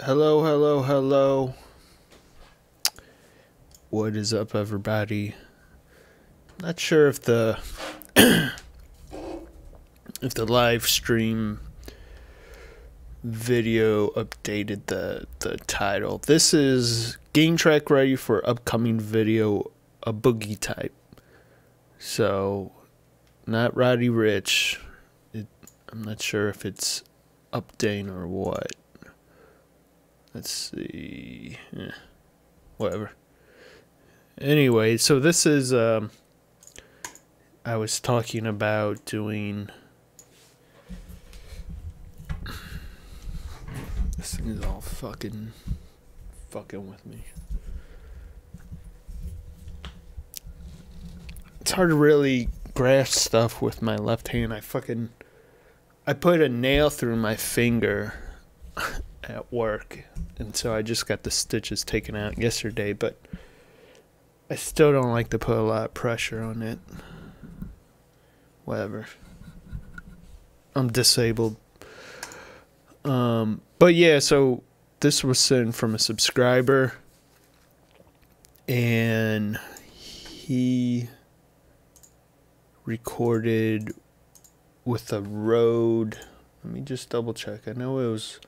Hello, hello, hello. What is up, everybody? Not sure if the if the live stream video updated the title. This is game track ready for upcoming video, a Boogie type. So, not Roddy Rich. I'm not sure if it's updating or what. Let's see. Whatever. Anyway, so this is, I was talking about doing, this thing is all fucking with me. It's hard to really grasp stuff with my left hand. I put a nail through my finger at work, and so I just got the stitches taken out yesterday, but I still don't like to put a lot of pressure on it. Whatever. I'm disabled. But yeah, so this was sent from a subscriber, and he recorded with a Rode. Let me just double check. I know it was.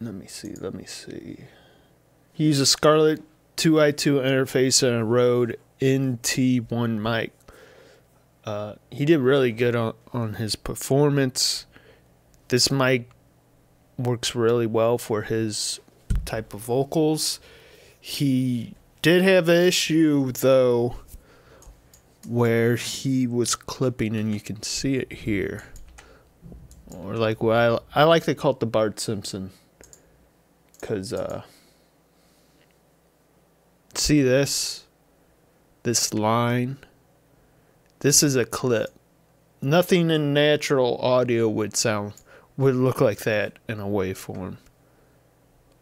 Let me see. He used a Scarlett 2i2 interface and a Rode NT1 mic. He did really good on his performance. This mic works really well for his type of vocals. He did have an issue, though, where he was clipping, and you can see it here. Or like what I like to call it the Bart Simpson. Because, see this line? This is a clip. Nothing in natural audio would look like that in a waveform.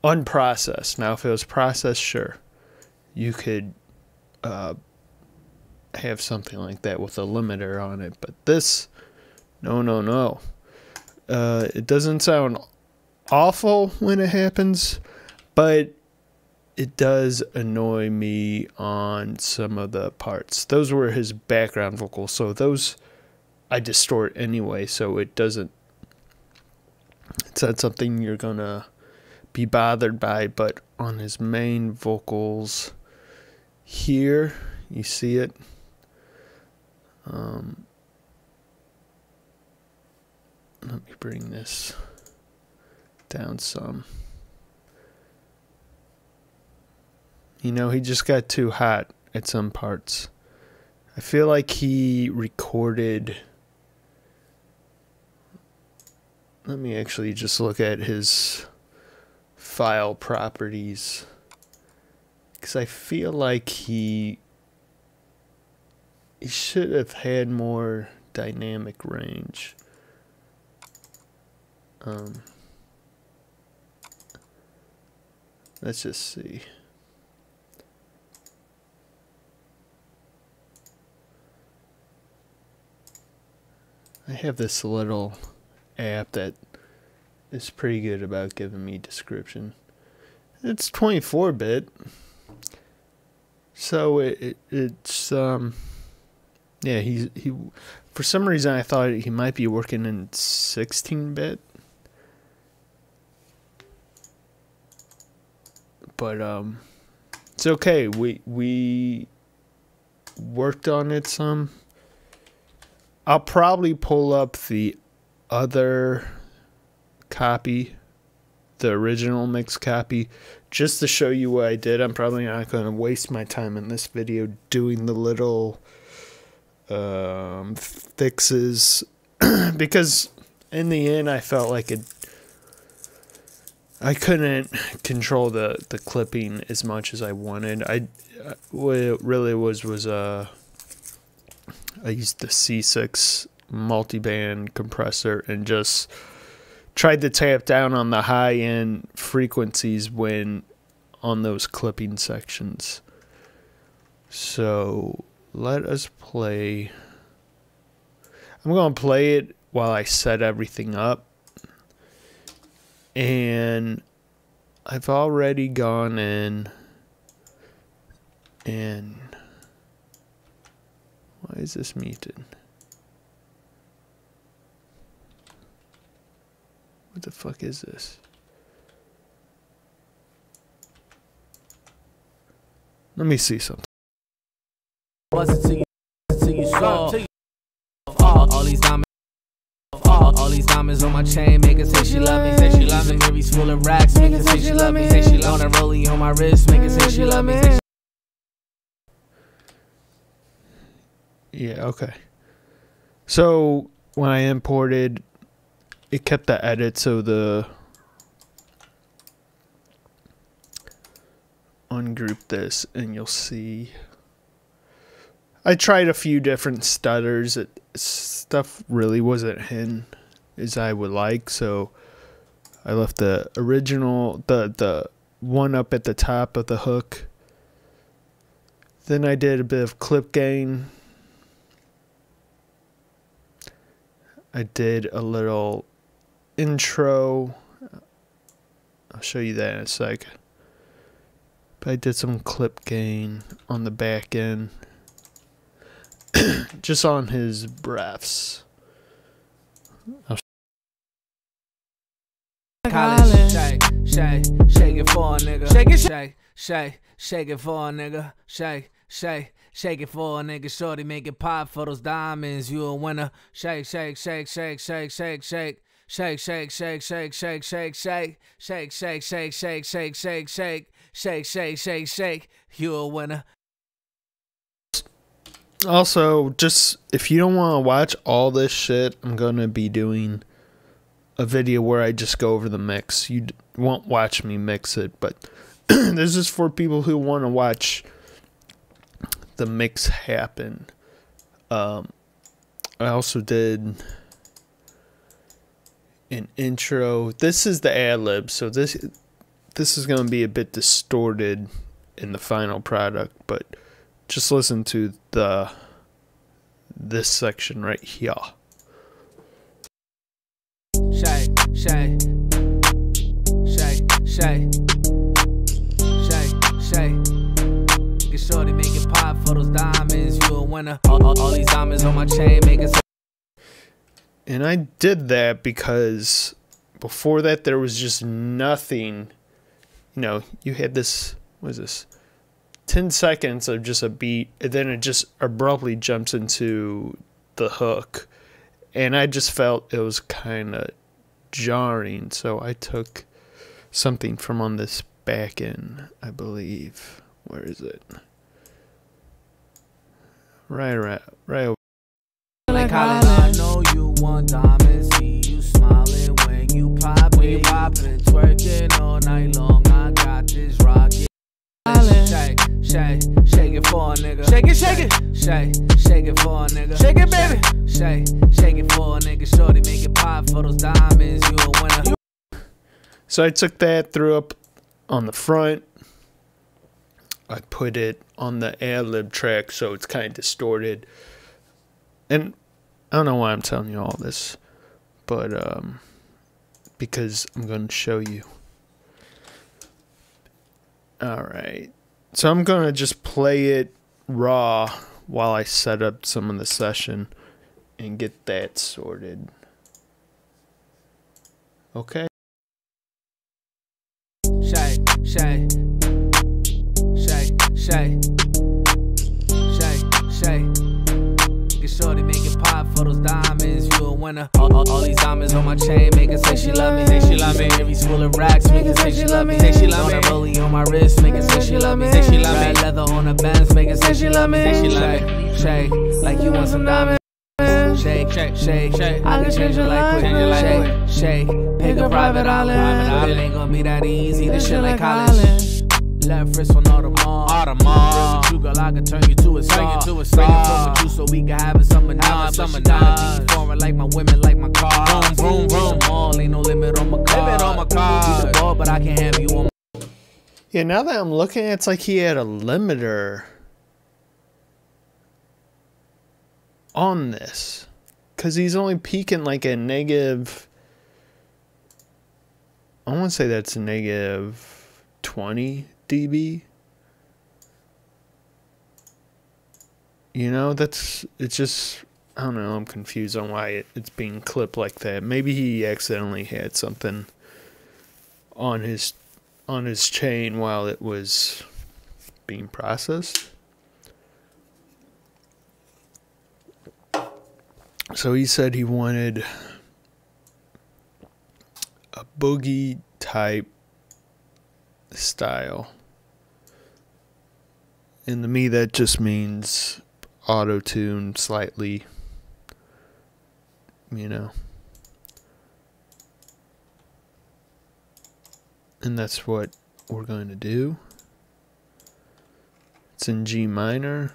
Unprocessed. Now, if it was processed, sure. You could have something like that with a limiter on it. But this, no. It doesn't sound awful when it happens, but it does annoy me on some of the parts. Those were his background vocals, so those I distort anyway, so it's not something you're gonna be bothered by. But on his main vocals here, you see it. Let me bring this down some. You know, he just got too hot at some parts. I feel like he recorded. Let me actually just look at his file properties, because I feel like he should have had more dynamic range. Let's just see. I have this little app that is pretty good about giving me description. It's 24-bit. So it's yeah, he for some reason I thought he might be working in 16-bit. But it's okay. We worked on it some. I'll probably pull up the other copy the original mix copy just to show you what I did. I'm probably not going to waste my time in this video doing the little fixes because in the end I felt like I couldn't control the clipping as much as I wanted. What it really was I used the C6 multiband compressor and just tried to tap down on the high end frequencies when on those clipping sections. So let us play. I'm going to play it while I set everything up. And I've already gone in and why is this muted? What the fuck is this? Let me see something. What's it to you saw? All these diamonds. All these diamonds on my chain make her say she love me. Say she love me. Mary's full of racks, make her say she love me. Say she love me. On a rollie on my wrist, make her say she love me. Yeah, okay. So when I imported, it kept the edit, so the ungroup this and you'll see I tried a few different stutters. Stuff really wasn't hitting as I would like, so I left the original, the one up at the top of the hook. Then I did a bit of clip gain. I did a little intro. I'll show you that in a sec. But I did some clip gain on the back end. Just on his breaths. Shake it for a nigga. Shake it for a nigga. Shake it for a nigga. Shorty make it pop for those diamonds. You a winner. Shake. Shake. You a winner. Also, just if you don't want to watch all this shit, I'm going to be doing a video where I just go over the mix. You won't watch me mix it, but this is for people who want to watch the mix happen. I also did an intro. This is the ad-lib, so this is going to be a bit distorted in the final product, but just listen to this section right here. Shake. Get shorty make it pop for those diamonds. You a winner. All these diamonds on my chain make it. And I did that because before that there was just nothing. You know, you had this. What is this? 10 seconds of just a beat, and then it just abruptly jumps into the hook, and I just felt it was kind of jarring, so I took something from on this back end, I believe. Where is it? Right over. I know you want diamonds, see you smiling when you pop it, twerking all night long. I got this rocket. Shake it for a nigga. Shake it for a nigga. Shake it, baby. Shake it for a nigga. Shorty make it pop for those diamonds. You a winner. So I took that, threw up on the front. I put it on the ad-lib track, so it's kind of distorted. And I don't know why I'm telling you all this, but because I'm going to show you. All right. So I'm going to just play it raw while I set up some of the session and get that sorted. Okay. Shake. Get shorty make it pop for those diamonds. You a winner. All these diamonds on my chain make her say she love me. Say she love me. Every's full of racks, make her say she love me. Say she love me. On a rollie on my wrist, make her say she love me. Say she love me. Red leather on the Benz, make her say she love me. Say she love me. Shake, like you want some diamonds. Shake, shake, shake, shake. I can change your life quick. Shake, shake. Pick a private island. But it ain't gonna be that easy. This shit like college. Left wrist on Audemars. With you, girl, I can turn you to a star. Bring it from with you so we can have it summer night. Summer night. Foreign like my women, like my car. Boom, boom, boom. All ain't no limit on my car. Limit on my car. You the ball, but I can't have you on. Yeah, now that I'm looking, it's like he had a limiter on this. Because he's only peaking like a negative, I want to say that's a negative 20 dB. You know, it's just, I don't know, I'm confused on why it's being clipped like that. Maybe he accidentally had something on his chain while it was being processed. So he said he wanted a Boogie type style. And to me that just means auto-tune slightly, you know. And that's what we're going to do. It's in G minor.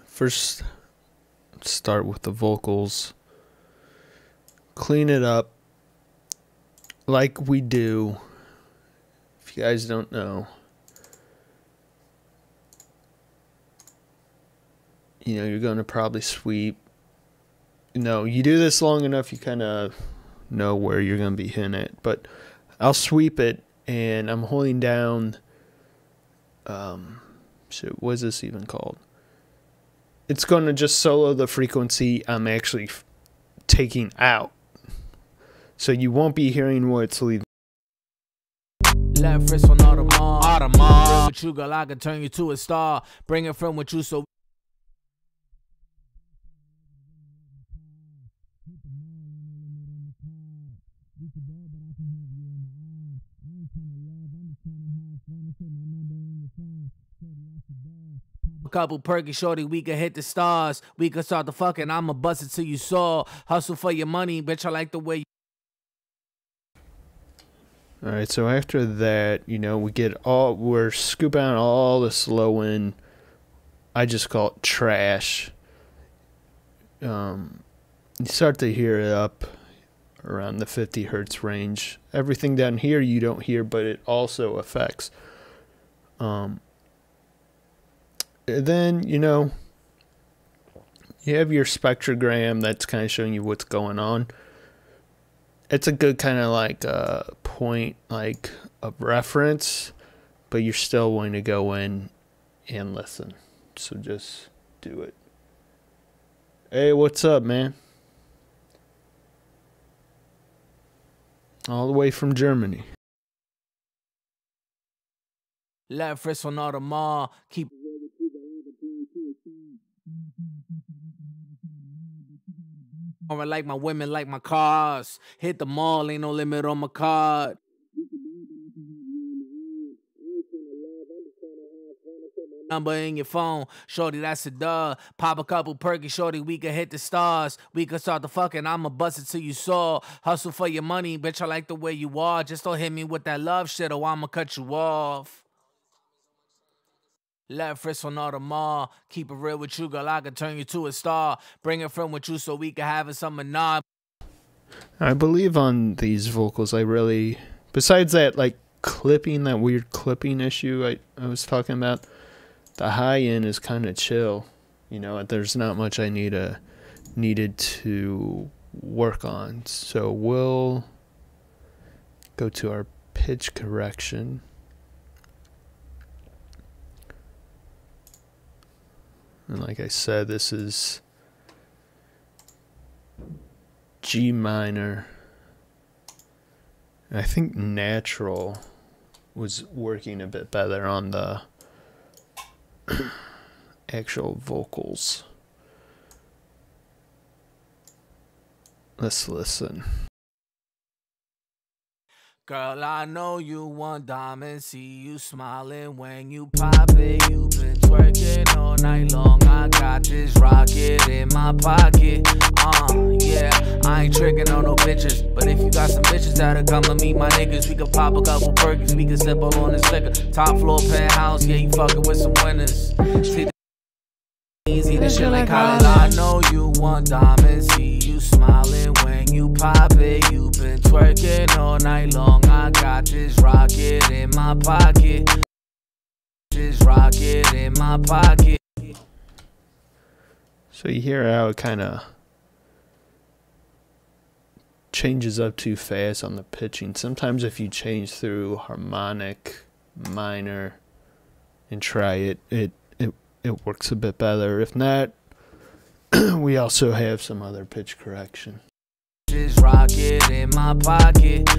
First, start with the vocals. Clean it up like we do. If you guys don't know, you know, you're going to probably sweep. No, you do this long enough, you kind of know where you're going to be hitting it. But I'll sweep it, and I'm holding down, shit, what is this even called? It's going to just solo the frequency I'm actually taking out. So you won't be hearing what's leaving. Left wrist on Audemars. With you, girl, I can turn you to a star. Bring it from with you so. A couple perky, shorty, we can hit the stars. We can start the fucking, I'ma bust it till you saw. Hustle for your money, bitch, I like the way you. Alright, so after that, you know, we're scooping out all the slow end. I just call it trash. You start to hear it up around the 50 hertz range. Everything down here you don't hear, but it also affects. Then, you know, you have your spectrogram that's kind of showing you what's going on. It's a good kind of like point like of reference, but you're still going to go in and listen. So just do it. Hey, what's up, man? All the way from Germany. Left wrist on Audemars. Keep. I like my women, like my cars. Hit the mall, ain't no limit on my card. Number in your phone, shorty, that's a duh. Pop a couple perky, shorty, we can hit the stars. We can start the fucking, I'ma bust it till you saw. Hustle for your money, bitch, I like the way you are. Just don't hit me with that love shit or I'ma cut you off. Left wrist on Audemars. Keep it real with you, girl, I can turn you to a star. Bring it from with you so we can have it summer night. I believe on these vocals, I really, besides that, like clipping, that weird clipping issue I was talking about, the high end is kind of chill. You know, there's not much I needed to work on. So we'll go to our pitch correction. And like I said, this is G minor. And I think natural was working a bit better on the actual vocals. Let's listen. Girl, I know you want diamonds, see you smiling when you pop it. You been twerking all night long, I got this rocket in my pocket. Yeah, I ain't tricking on no bitches, but if you got some bitches that'll come and meet my niggas, we can pop a couple perkins, we can sip on this liquor. Top floor penthouse, yeah, you fucking with some winners. See, easy to shit like college. I know you want diamonds, see you smiling when you pop it. You been twerking all night long, I got this rocket in my pocket. This rocket in my pocket. So you hear how it kind of changes up too fast on the pitching. Sometimes if you change through harmonic, minor, and try it, it works a bit better. If not, we also have some other pitch correction. This rocket in my pocket.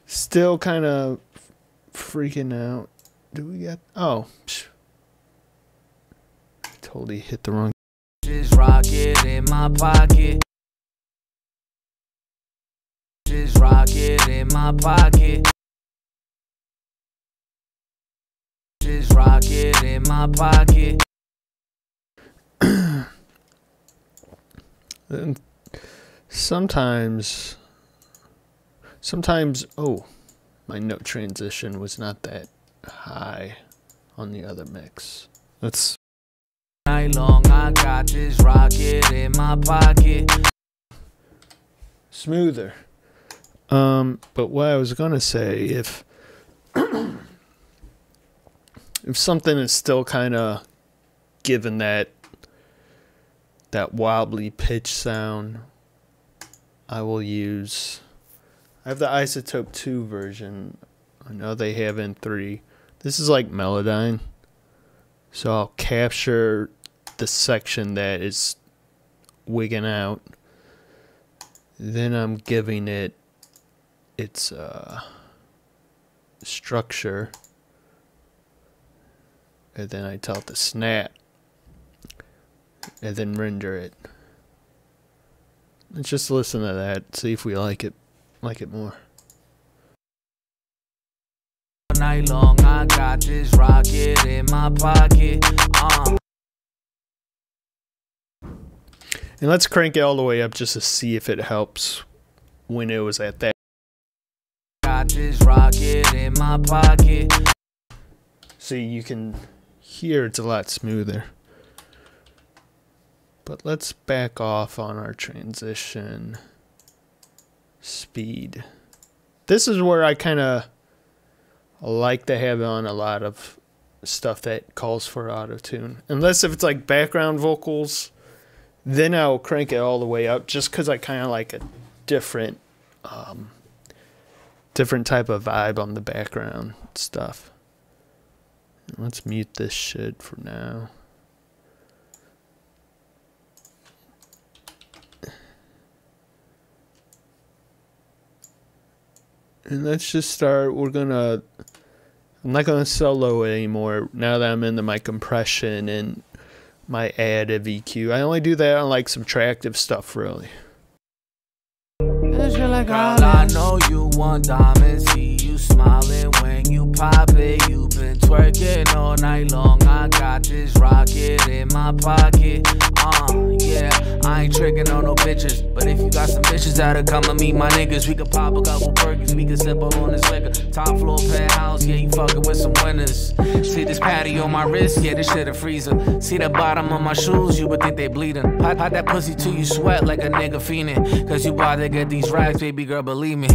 Still kind of freaking out. Do we got? Oh, totally hit the wrong. This rocket in my pocket. This rocket in my pocket. This rocket in my pocket. And sometimes, oh, my note transition was not that high on the other mix. Let's. Night long, I got this rocket in my pocket. Smoother. But what I was gonna say, if something is still kind of given that wobbly pitch sound, I will use. I have the Isotope 2 version. I know they have in 3. This is like Melodyne. So I'll capture the section that is wigging out. Then I'm giving it its structure. And then I tell it to snap. And then render it. Let's just listen to that, see if we like it more. Night long, I got this rocket in my pocket. And let's crank it all the way up just to see if it helps when it was at that. Got this rocket in my pocket. See, you can hear it's a lot smoother. But let's back off on our transition speed. This is where I kind of like to have on a lot of stuff that calls for auto-tune. Unless if it's like background vocals, then I'll crank it all the way up just because I kind of like a different type of vibe on the background stuff. Let's mute this shit for now. And let's just start. I'm not gonna solo anymore now that I'm into my compression and my additive EQ. I only do that on like subtractive stuff, really. Girl, I know you want diamonds, see you smiling when you pop it. You been twerking all night long, I got this rocket in my pocket. Yeah, I ain't tricking on no bitches, but if you got some bitches that'll come and meet my niggas, we could pop a couple perkins, we could sip on this liquor. Top floor penthouse, yeah, you fucking with some winners. See this patty on my wrist, yeah, this shit a freezer. See the bottom of my shoes, you would think they bleeding. Pop that pussy till you sweat like a nigga fiending, cause you about to get these racks, baby girl, believe me.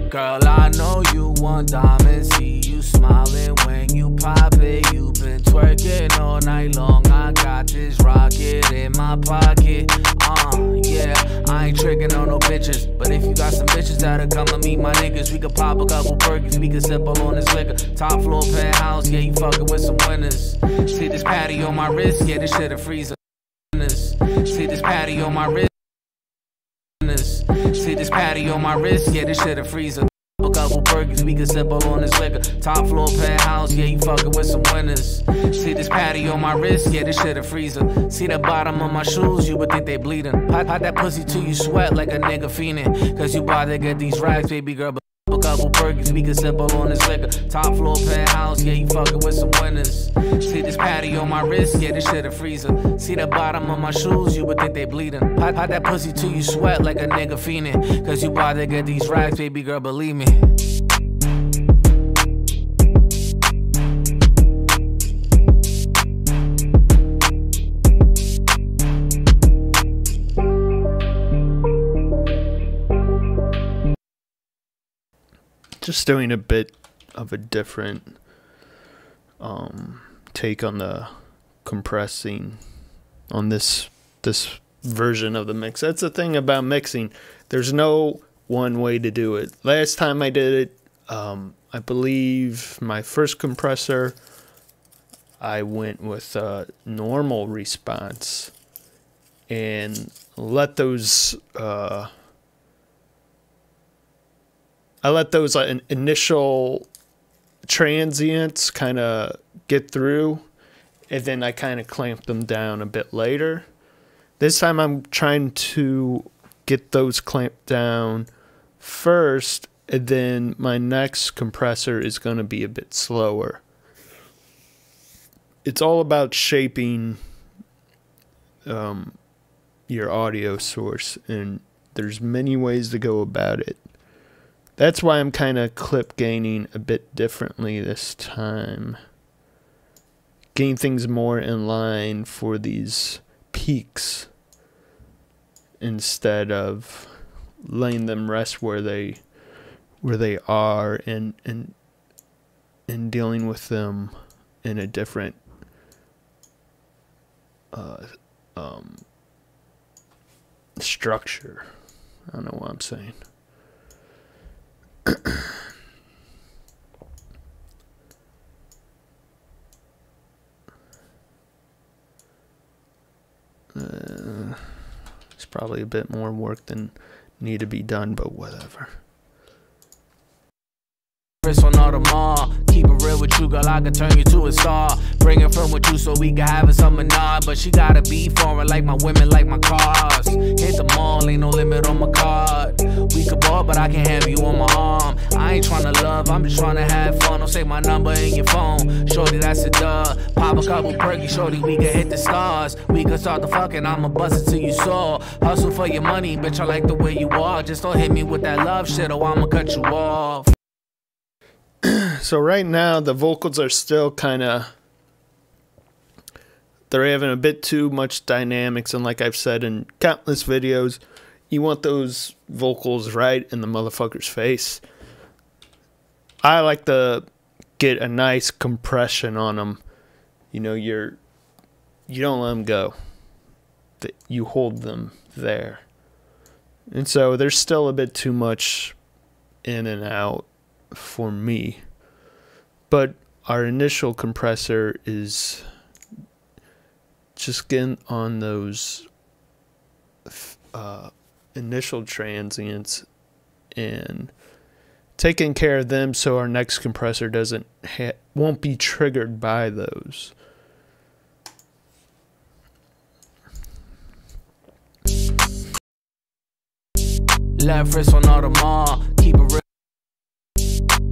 Girl, I know you want diamonds, see you smiling when you pop it. You been twerking all night long, I got this rocket in my pocket. Yeah, I ain't tricking on no bitches, but if you got some bitches that'll come and meet my niggas, we could pop a couple perkins, we could sip on this liquor. Top floor penthouse, yeah, you fucking with some winners. See this patty on my wrist, yeah, this shit a freezer. See this patty on my wrist. See this patty on my wrist, yeah, this shit a freezer. A couple perkies, we can sip up on this liquor. Top floor penthouse, yeah, you fucking with some winners. See this patty on my wrist, yeah, this shit a freezer. See the bottom of my shoes, you would think they bleeding. Pop that pussy till you sweat like a nigga fiendin'. Cause you bout to get these racks, baby girl. A couple perkies, we can sip up on this liquor. Top floor penthouse, yeah, you fucking with some winners. See this patty on my wrist, yeah, this shit a freezer. See the bottom of my shoes, you would think they bleeding. Pop that pussy till you sweat like a nigga fiendin'. Cause you bout to get these racks, baby girl, believe me. Just doing a bit of a different take on the compressing on this version of the mix. That's the thing about mixing. There's no one way to do it. Last time I did it, I believe my first compressor, I went with a normal response and let those initial transients kind of get through, and then I kind of clamp them down a bit later. This time I'm trying to get those clamped down first, and then my next compressor is going to be a bit slower. It's all about shaping your audio source, and there's many ways to go about it. That's why I'm kind of clip gaining a bit differently this time. Gain things more in line for these peaks instead of letting them rest where they are and dealing with them in a different structure. I don't know what I'm saying. It's probably a bit more work than need to be done, but whatever. On all the mall, keep it real with you, girl, I can turn you to a star. Bring it from with you so we can have a summer nod. But she gotta be foreign like my women, like my cars. Hit the mall, ain't no limit on my card. We could ball, but I can have you on my arm. I ain't tryna love, I'm just tryna have fun. Don't say my number in your phone, shorty, that's a dub. Pop a couple perky, shorty, we can hit the stars. We can start the fucking, I'ma bust it till you saw. Hustle for your money, bitch, I like the way you are. Just don't hit me with that love shit or I'ma cut you off. So right now the vocals are still kind of, they're having a bit too much dynamics, and like I've said in countless videos, you want those vocals right in the motherfucker's face. I like to get a nice compression on them. You know, you don't let them go. You hold them there. And so there's still a bit too much in and out for me. But our initial compressor is just getting on those initial transients and taking care of them so our next compressor won't be triggered by those. Left wrist on all the mall, keep it real.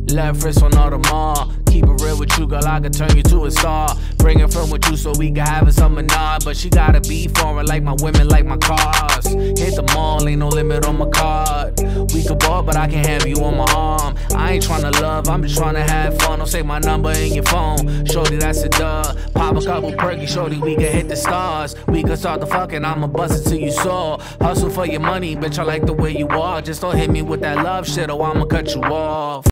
Left wrist on all the mall, keep it real with you, girl, I can turn you to a star. Bring it from with you so we can have a summer nod. But she gotta be foreign like my women, like my cars. Hit the mall, ain't no limit on my card. We could ball, but I can have you on my arm. I ain't tryna love, I'm just tryna have fun. Don't say my number in your phone, shorty, that's a dub. Pop a couple perky, shorty, we can hit the stars. We can start the fucking, I'ma bust it till you saw. Hustle for your money, bitch, I like the way you are. Just don't hit me with that love shit or I'ma cut you off.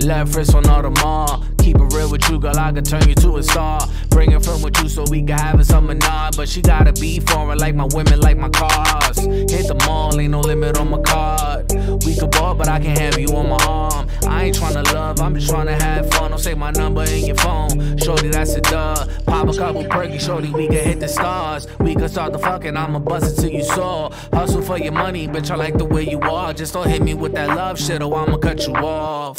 Left wrist on all the mall. Keep it real with you, girl, I can turn you to a star. Bring it from with you so we can have it some nod. But she gotta be foreign like my women, like my cars. Hit the mall, ain't no limit on my card. We could ball, but I can't have you on my arm. I ain't tryna love, I'm just tryna have fun. Don't say my number in your phone. Shorty, that's a dub. Pop a couple perky, shorty, we can hit the stars. We can start the fucking, I'ma bust it till you sore. Hustle for your money, bitch, I like the way you are. Just don't hit me with that love shit or I'ma cut you off.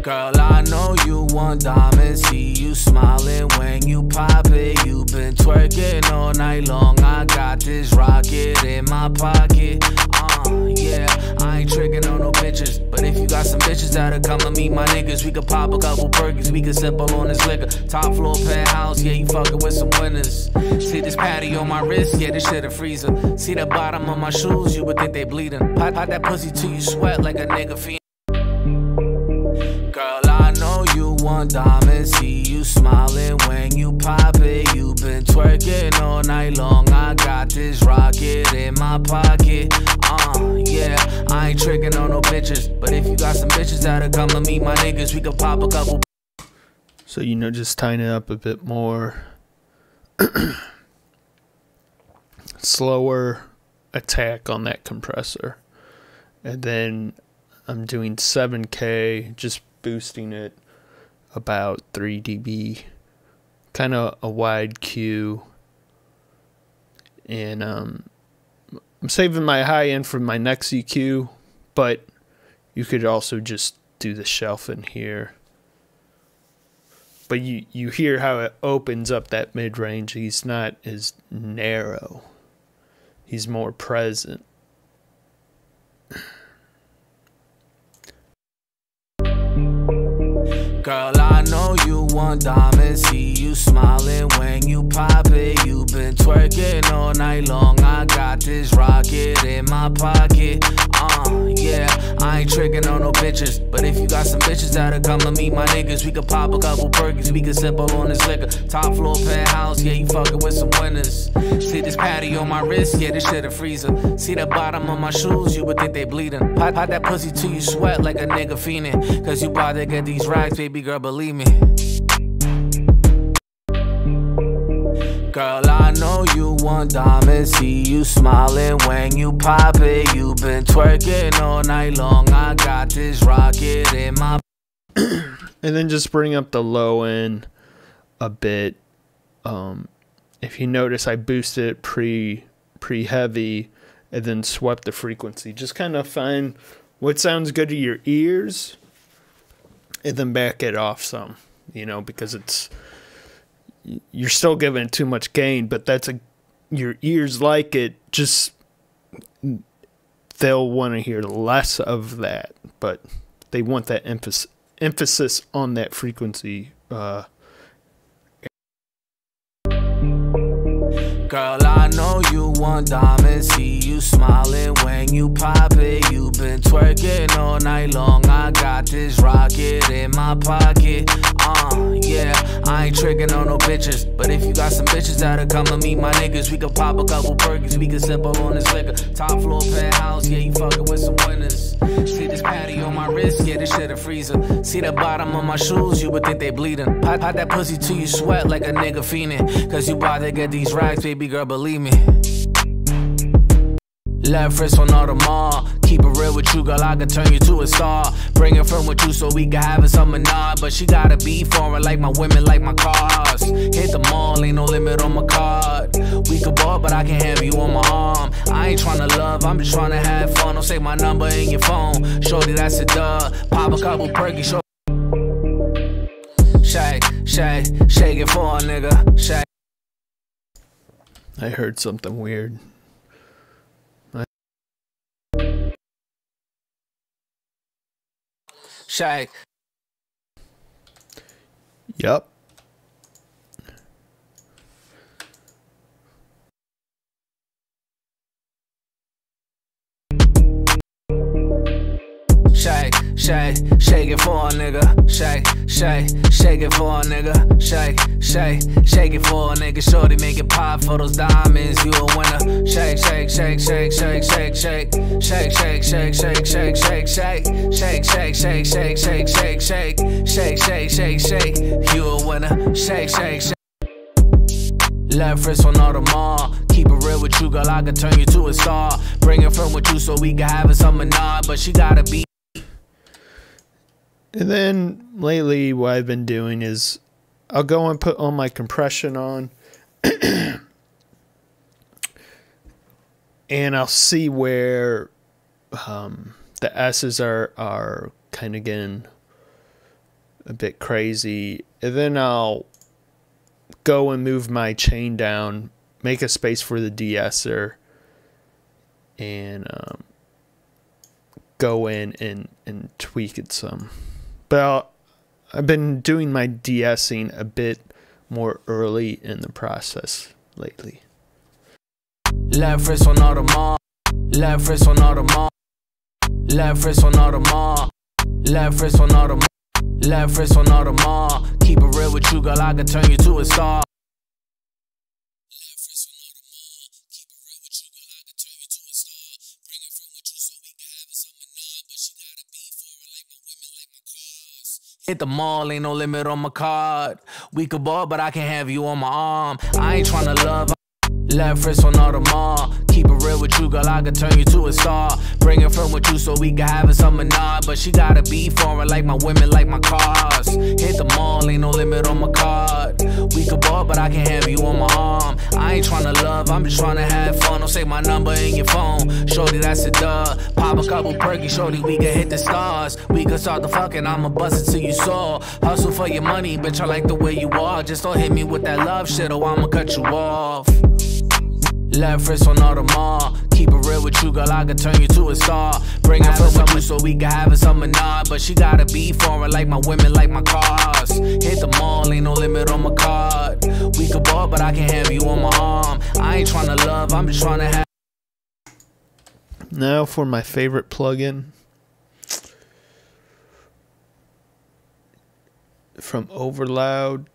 Girl, I know you want diamonds, see you smiling when you pop it. You been twerking all night long, I got this rocket in my pocket. Yeah, I ain't tricking on no bitches, but if you got some bitches that'll come and meet my niggas, we could pop a couple perkies, we could sip all on this liquor. Top floor penthouse, yeah, you fucking with some winners. See this patty on my wrist, yeah, this shit a freezer. See the bottom of my shoes, you would think they bleeding. Pop that pussy till you sweat like a nigga fiend. Girl, I know you want diamonds, see you smiling when you pop it. You been twerking all night long, I got this rocket in my pocket. Yeah, I ain't tricking on no bitches, but if you got some bitches that'll come and meet my niggas, we could pop a couple. So, you know, just tighten it up a bit more. Slower attack on that compressor. And then I'm doing 7K, just boosting it about 3 dB. Kind of a wide Q. And I'm saving my high end for my next EQ, but you could also just do the shelf in here. But you hear how it opens up that mid-range. He's not as narrow. He's more present. Girl, I know you want diamonds, see you smiling when you pop it. You been twerking all night long, I got this rocket in my pocket. Yeah, I ain't tricking on no bitches, but if you got some bitches that'll come and meet my niggas, we could pop a couple perkies, we could sip all on this liquor. Top floor penthouse, yeah, you fucking with some winners. See this patty on my wrist, yeah, this shit a freezer. See the bottom of my shoes, you would think they bleeding. Pop that pussy till you sweat like a nigga fiending. Cause you bout to get these racks, baby girl, believe me. Girl, I know you want diamonds, see you smiling when you pop it. You been twerking all night long, I got this rocket in my. And then just bring up the low end a bit. If you notice, I boosted it pre heavy and then swept the frequency. Just kind of find what sounds good to your ears and then back it off some, you know, because you're still giving it too much gain, but your ears like it. Just they'll want to hear less of that, but they want that emphasis on that frequency. Girl, I know you want diamonds, see you smiling when you pop it. You been twerking all night long, I got this rocket in my pocket. Yeah, I ain't tricking on no bitches, but if you got some bitches that'll come and meet my niggas, we could pop a couple perkies, we could sip all on this liquor. Top floor penthouse, yeah, you fucking with some winners. See this patty on my wrist, yeah, this shit a freezer. See the bottom of my shoes, you would think they bleeding. Pop that pussy till you sweat like a nigga fiending. Cause you bout to get these racks, baby girl, believe me. Left wrist on all the mall. Keep it real with you, girl, I can turn you to a star. Bring it from with you so we can have it some nod. But she gotta be foreign like my women, like my cars. Hit the mall, ain't no limit on my card. We could ball, but I can't have you on my arm. I ain't tryna love, I'm just tryna have fun. Don't say my number in your phone. Shorty, that's a dub. Pop a couple perkies, show. Shake, shake, shake it for a nigga. Shake. I heard something weird. Shake. Yup. Shake, shake. shake it for a nigga. Shake it for a nigga. Shake it for a nigga. Shorty make it pop for those diamonds. You a winner. Shake it for you a winner. Shake. Left wrist on all the mall. Keep it real with you, girl, I can turn you to a star. Bring a friend with you so we can have a summer night. But she gotta be. And then lately what I've been doing is I'll go and put all my compression on. And I'll see where the S's are kind of getting a bit crazy. And then I'll go and move my chain down, make a space for the de-esser, and go in and tweak it some. But I've been doing my de-essing a bit more early in the process lately. Left wrist on all the mall. Left wrist on all the mall. Left wrist on all the mall. Left wrist on all the mall. Left wrist on all the mall. Keep it real with you, girl, I can turn you to a star. Hit the mall, ain't no limit on my card. We could ball, but I can't have you on my arm. I ain't tryna love. Left wrist on all the mall. Keep it real with you, girl, I can turn you to a star. Bring a friend with you so we can have a summer night. But she gotta be foreign like my women, like my cars. Hit the mall, ain't no limit on my card. We could ball, but I can't have you on my arm. I ain't tryna love, I'm just tryna have fun. Don't save my number in your phone. Shorty, that's a duh. Pop a couple perky, shorty, we can hit the stars. We can start the fucking, I'ma bust it till you saw. Hustle for your money, bitch, I like the way you are. Just don't hit me with that love shit or I'ma cut you off. Left wrist on all the mall. Keep it real with you, girl, I can turn you to a star. Bring a friend with you so we can have a summer night. But she gotta be foreign like my women, like my cars. Hit the mall, ain't no limit on my card. We could ball, but I can't have you on my arm. I ain't tryna love, I'm just tryna have. Now for my favorite plugin from Overloud,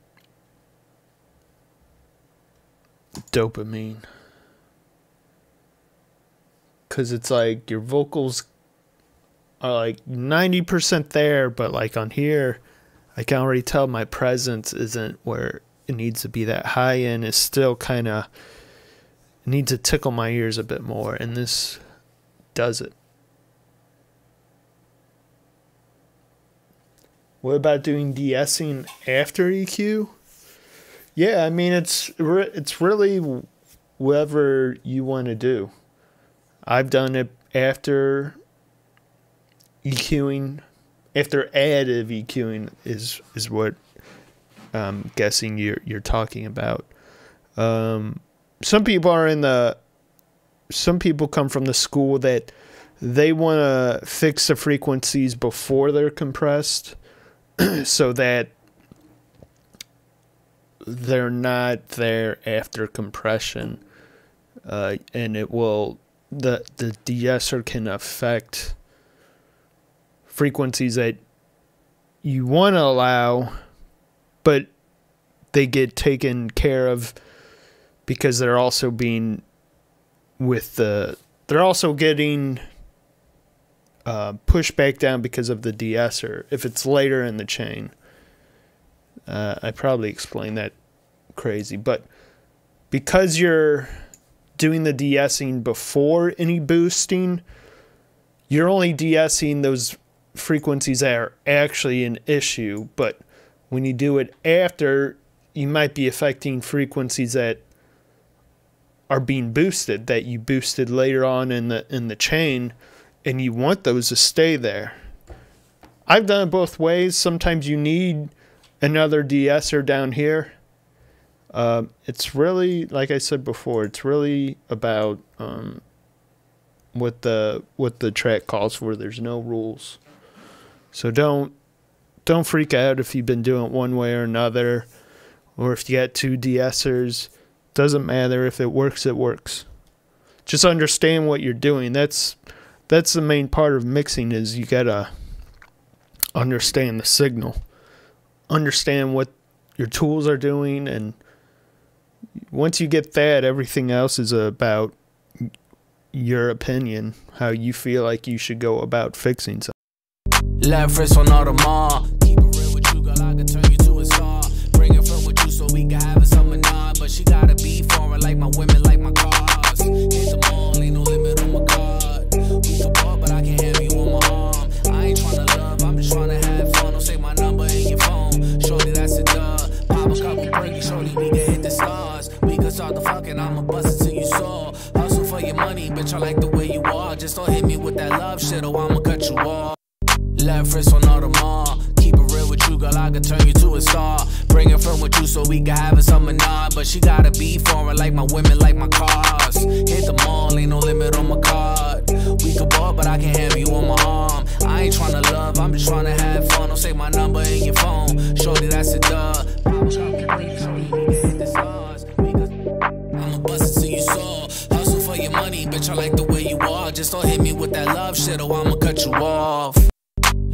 Dopamine. Because it's like your vocals are like 90% there, but like on here, I can already tell my presence isn't where it needs to be that high end. It's still kind of needs to tickle my ears a bit more, and this does it. What about doing de-essing after EQ? Yeah, I mean, it's really whatever you want to do. I've done it after EQing, after additive EQing is what I'm guessing you're talking about. Some people come from the school that they want to fix the frequencies before they're compressed, so that they're not there after compression, and it will. The de-esser can affect frequencies that you want to allow, but they get taken care of because they're also being they're also getting pushed back down because of the de-esser if it's later in the chain. I probably explained that crazy, but because you're doing the de-essing before any boosting, you're only de-essing those frequencies that are actually an issue. But when you do it after, you might be affecting frequencies that are being boosted, that you boosted later on in the chain, and you want those to stay there. I've done it both ways. Sometimes you need another de-esser down here. It's really, like I said before, it's really about what the track calls for. There's no rules, so don't freak out if you've been doing it one way or another, or if you got two de-essers. Doesn't matter. If it works, it works. Just understand what you're doing. That's the main part of mixing, is you gotta understand the signal, understand what your tools are doing, and once you get that, everything else is about your opinion, how you feel like you should go about fixing something. Left wrist on all the mall. Keep it real with you, girl, I can turn you to a star. Bring her from with you so we can have a summer night. But she gotta be foreign like my women, like my cars. Hit the mall, ain't no limit on my card. We can ball, but I can't have you on my arm. I ain't tryna love, I'm just tryna have fun. Don't say my number in your phone. Shorty, that's a dub. Pop a couple perky, shorty, we can hit the stars. We can start the fucking, I'ma bust it till you saw. Hustle for your money, bitch, I like the way you are. Just don't hit me with that love shit or I'ma cut you off. Left wrist on all the mall. Keep it real with you, girl, I can turn you to a star. Bring her from with you so we can have a summer night. But she gotta be foreign like my women, like my cars. Hit the mall, ain't no limit on my card. We could ball, but I can't have you on my arm. I ain't tryna love, I'm just tryna have fun. Don't say my number in your phone. Shorty, that's a dub. I'ma bust it till you saw. Hustle for your money, bitch, I like the way you are. Just don't hit me with that love shit or I'ma cut you off.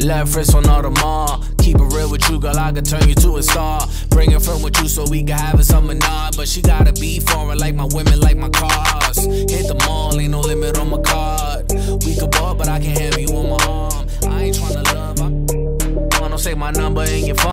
Left wrist on all the mall. Keep it real with you, girl, I can turn you to a star. Bring her from with you so we can have a summer night. But she gotta be foreign like my women, like my cars. Hit the mall, ain't no limit on my card. We could ball, but I can't have you on my arm. I ain't tryna love, don't say my number in your phone.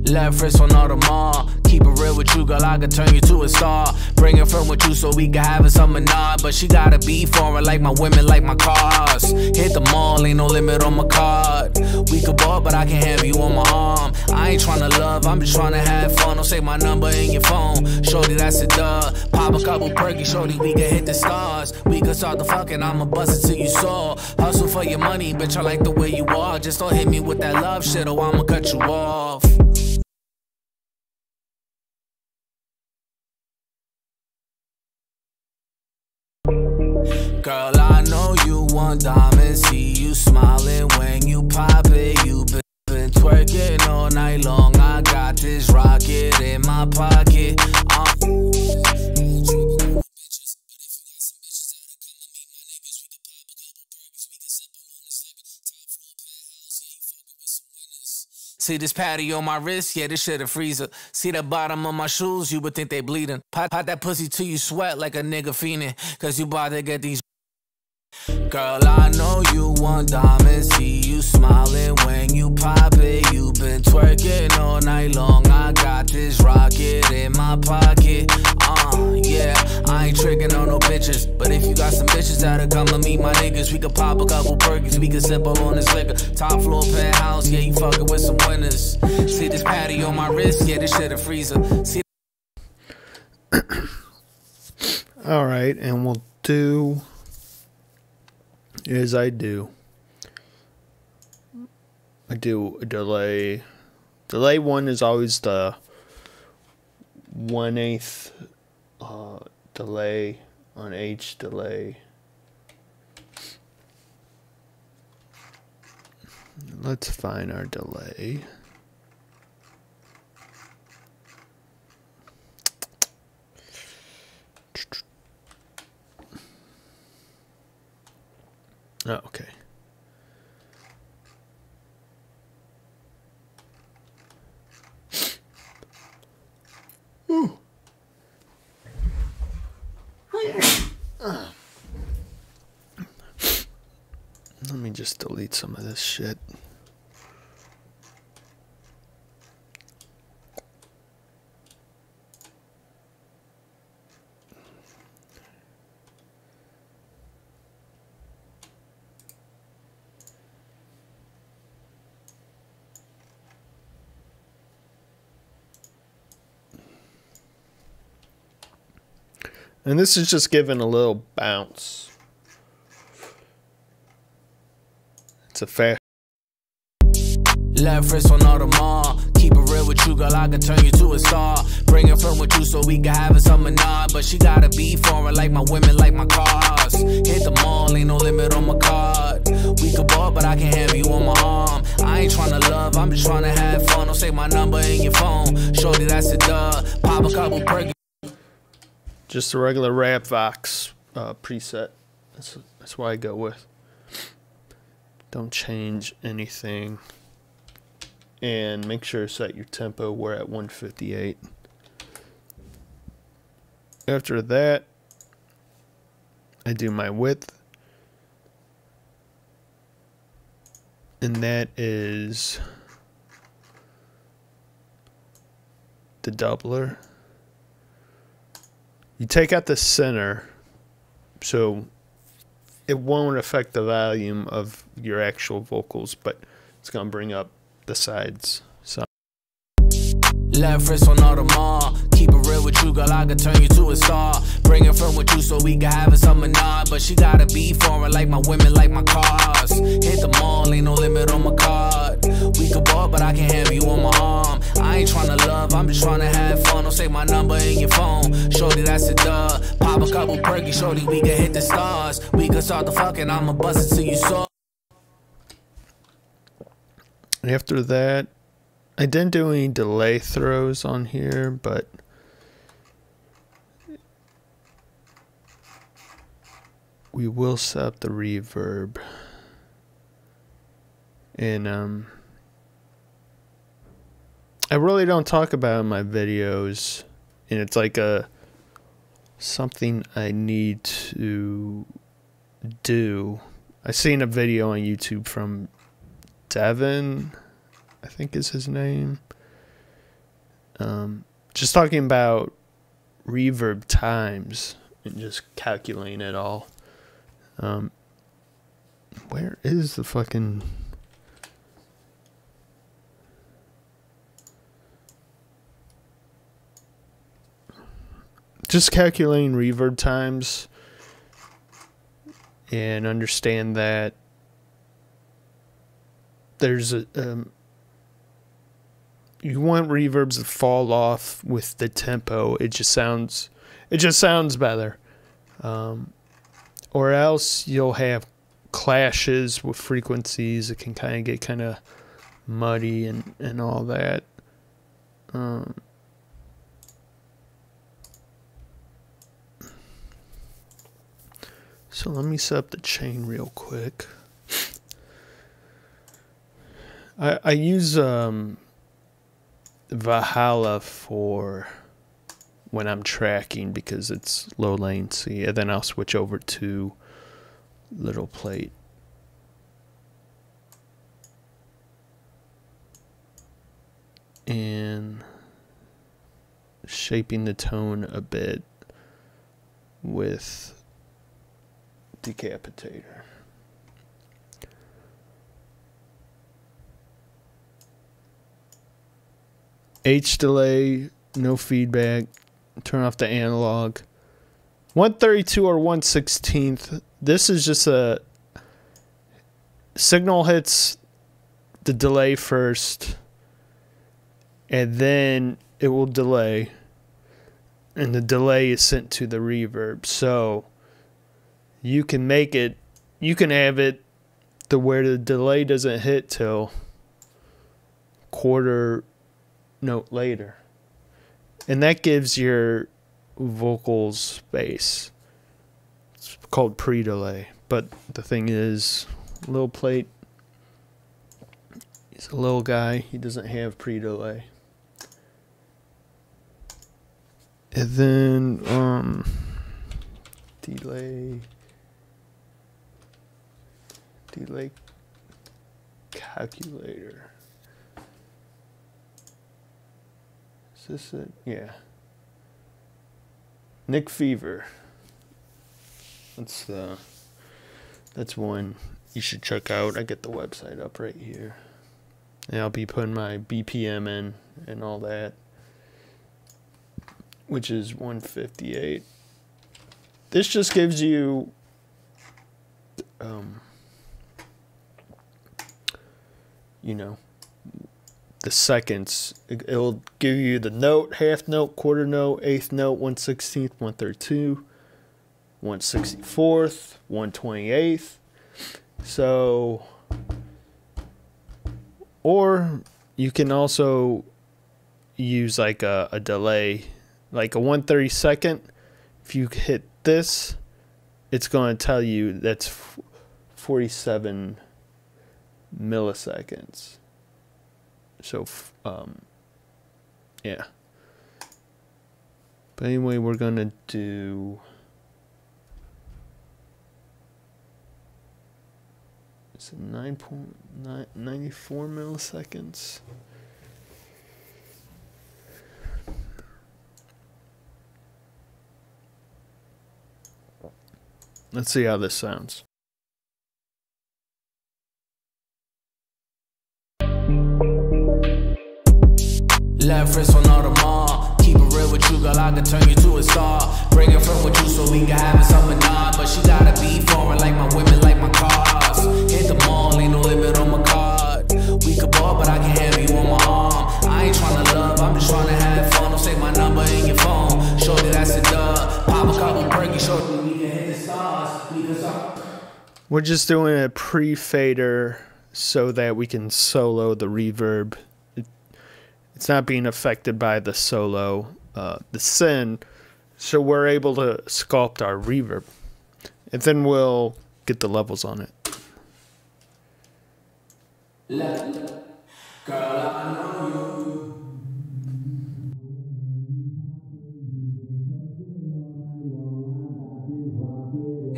Left wrist on all the mall. Keep it real with you, girl, I can turn you to a star. Bring her from with you so we can have a summer night. But she gotta be foreign like my women, like my cars. Hit the mall, ain't no limit on my card. We could ball, but I can't have you on my arm. I ain't tryna love, I'm just tryna have fun. Don't say my number in your phone. Shorty, that's a dub. Pop a couple perky, shorty, we can hit the stars. We can start the fucking, I'ma bust it till you saw. Hustle for your money, bitch, I like the way you are. Just don't hit me with that love shit or I'ma cut you off. Girl, I know you want diamonds. See you smiling when you pop it. You been twerking all night long. I got this rocket in my pocket. See this patty on my wrist? Yeah, this shit a freezer. See the bottom of my shoes? You would think they bleeding. Pot that pussy till you sweat like a nigga fiending. Cause you bout to get these. Girl, I know you want diamonds. See you smiling when you pop it. You been twerking all night long. I got this rocket in my pocket. Yeah, I ain't tricking on no bitches. But if you got some bitches that'll come and meet my niggas, we could pop a couple perkies. We could sip on this liquor. Top floor penthouse, yeah, you fucking with some winners. See this patty on my wrist? Yeah, this shit a freezer. See. Alright, and we'll do as I do. I do a delay. Delay one is always the 1/8 delay on H delay. Let's find our delay. Oh, okay. Ooh. Let me just delete some of this shit. And this is just giving a little bounce. It's a fast. Left wrist on all the mall. Keep it real with you, girl, I can turn you to a star. Bring her from with you so we can have a summer night. But she gotta be foreign like my women, like my cars. Hit the mall, ain't no limit on my card. We could ball, but I can't have you on my arm. I ain't tryna love, I'm just tryna have fun. Don't say my number in your phone. Shorty, that's a dub. Pop a couple perky. Just a regular Rap Vox preset. That's what I go with. Don't change anything. and make sure to set your tempo. We're at 158. After that, I do my width, and that is the doubler. You take out the center, so it won't affect the volume of your actual vocals, but it's gonna bring up the sides. So left wrist on Audemars. Keep it real with you, girl, I could turn you to a star. Bring a friend with you so we can have a summer night. But she gotta be foreign like my women, like my cars. Hit the mall, ain't no limit on my card. We could ball, but I can't have you on my arm. I ain't tryna love, I'm just tryna have fun. Don't save my number in your phone. Shorty, that's a dub. Pop a couple perky, shorty, we can hit the stars. We can start the fucking, I'ma bust it till you saw. after that, I didn't do any delay throws on here, but we will set up the reverb. And I really don't talk about it in my videos, and it's like something I need to do. I seen a video on YouTube from Devin, I think is his name, just talking about reverb times and just calculating it all. Where is the fucking... Just calculating reverb times and understand that there's a you want reverbs to fall off with the tempo. It just sounds better, or else you'll have clashes with frequencies. It can kind of get muddy and all that. So let me set up the chain real quick. I use Valhalla for when I'm tracking because it's low latency, and then I'll switch over to Little Plate. And shaping the tone a bit with Decapitator. H delay, no feedback, turn off the analog. 132 or 1/16. This is just a signal hits the delay first, and then it will delay, and the delay is sent to the reverb. So you can make it, you can have it to where the delay doesn't hit till quarter note later, and that gives your vocals space. It's called pre-delay. But the thing is, Little Plate, he's a little guy, he doesn't have pre-delay. And then delay calculator. Is this it? Yeah. Nick Fever. That's one you should check out. I get the website up right here. And I'll be putting my BPM in and all that, which is 158. This just gives you you know, the seconds. It'll give you the note, half note, quarter note, eighth note, 1/16, 1/32, 1/64, 1/28. So, or you can also use like a delay, like a 1/32. If you hit this, it's going to tell you that's 47 milliseconds. So, yeah. But anyway, we're gonna do. Is it 9.94 milliseconds? Let's see how this sounds. Left wrist on all the mall. Keep it real with you, girl, I can turn you to a star. Bring her friend with you so we can have something on. But she gotta be foreign like my women, like my cars. Hit the mall, ain't no limit on my card. We could ball, but I can have you on my arm. I ain't tryna love, I'm just tryna have fun. Don't save my number in your phone. Shorty, that's a dub. Pop a couple perky, shorty, we can hit the stars. We can stop. We're just doing a pre-fader so that we can solo the reverb. It's not being affected by the solo, the syn, so we're able to sculpt our reverb. And then we'll get the levels on it. Girl, I know you.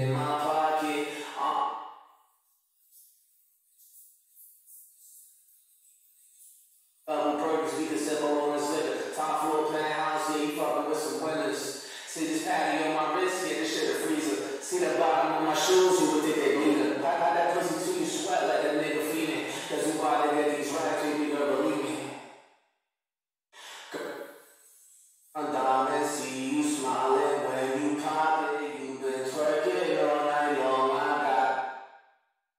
In my pocket, purpose, we can sip on this liquor. Top floor penthouse, yeah, you fucking with some winners. See this patty on my wrist, yeah, this shit a freezer. See the bottom of my shoes, you would think they bleeding. I got that pussy till you sweat like a nigga feeding. Cause we about to get these racks, baby girl, believe me. I'm diamond, see you smiling when you pop it. You been twerking all night long, I got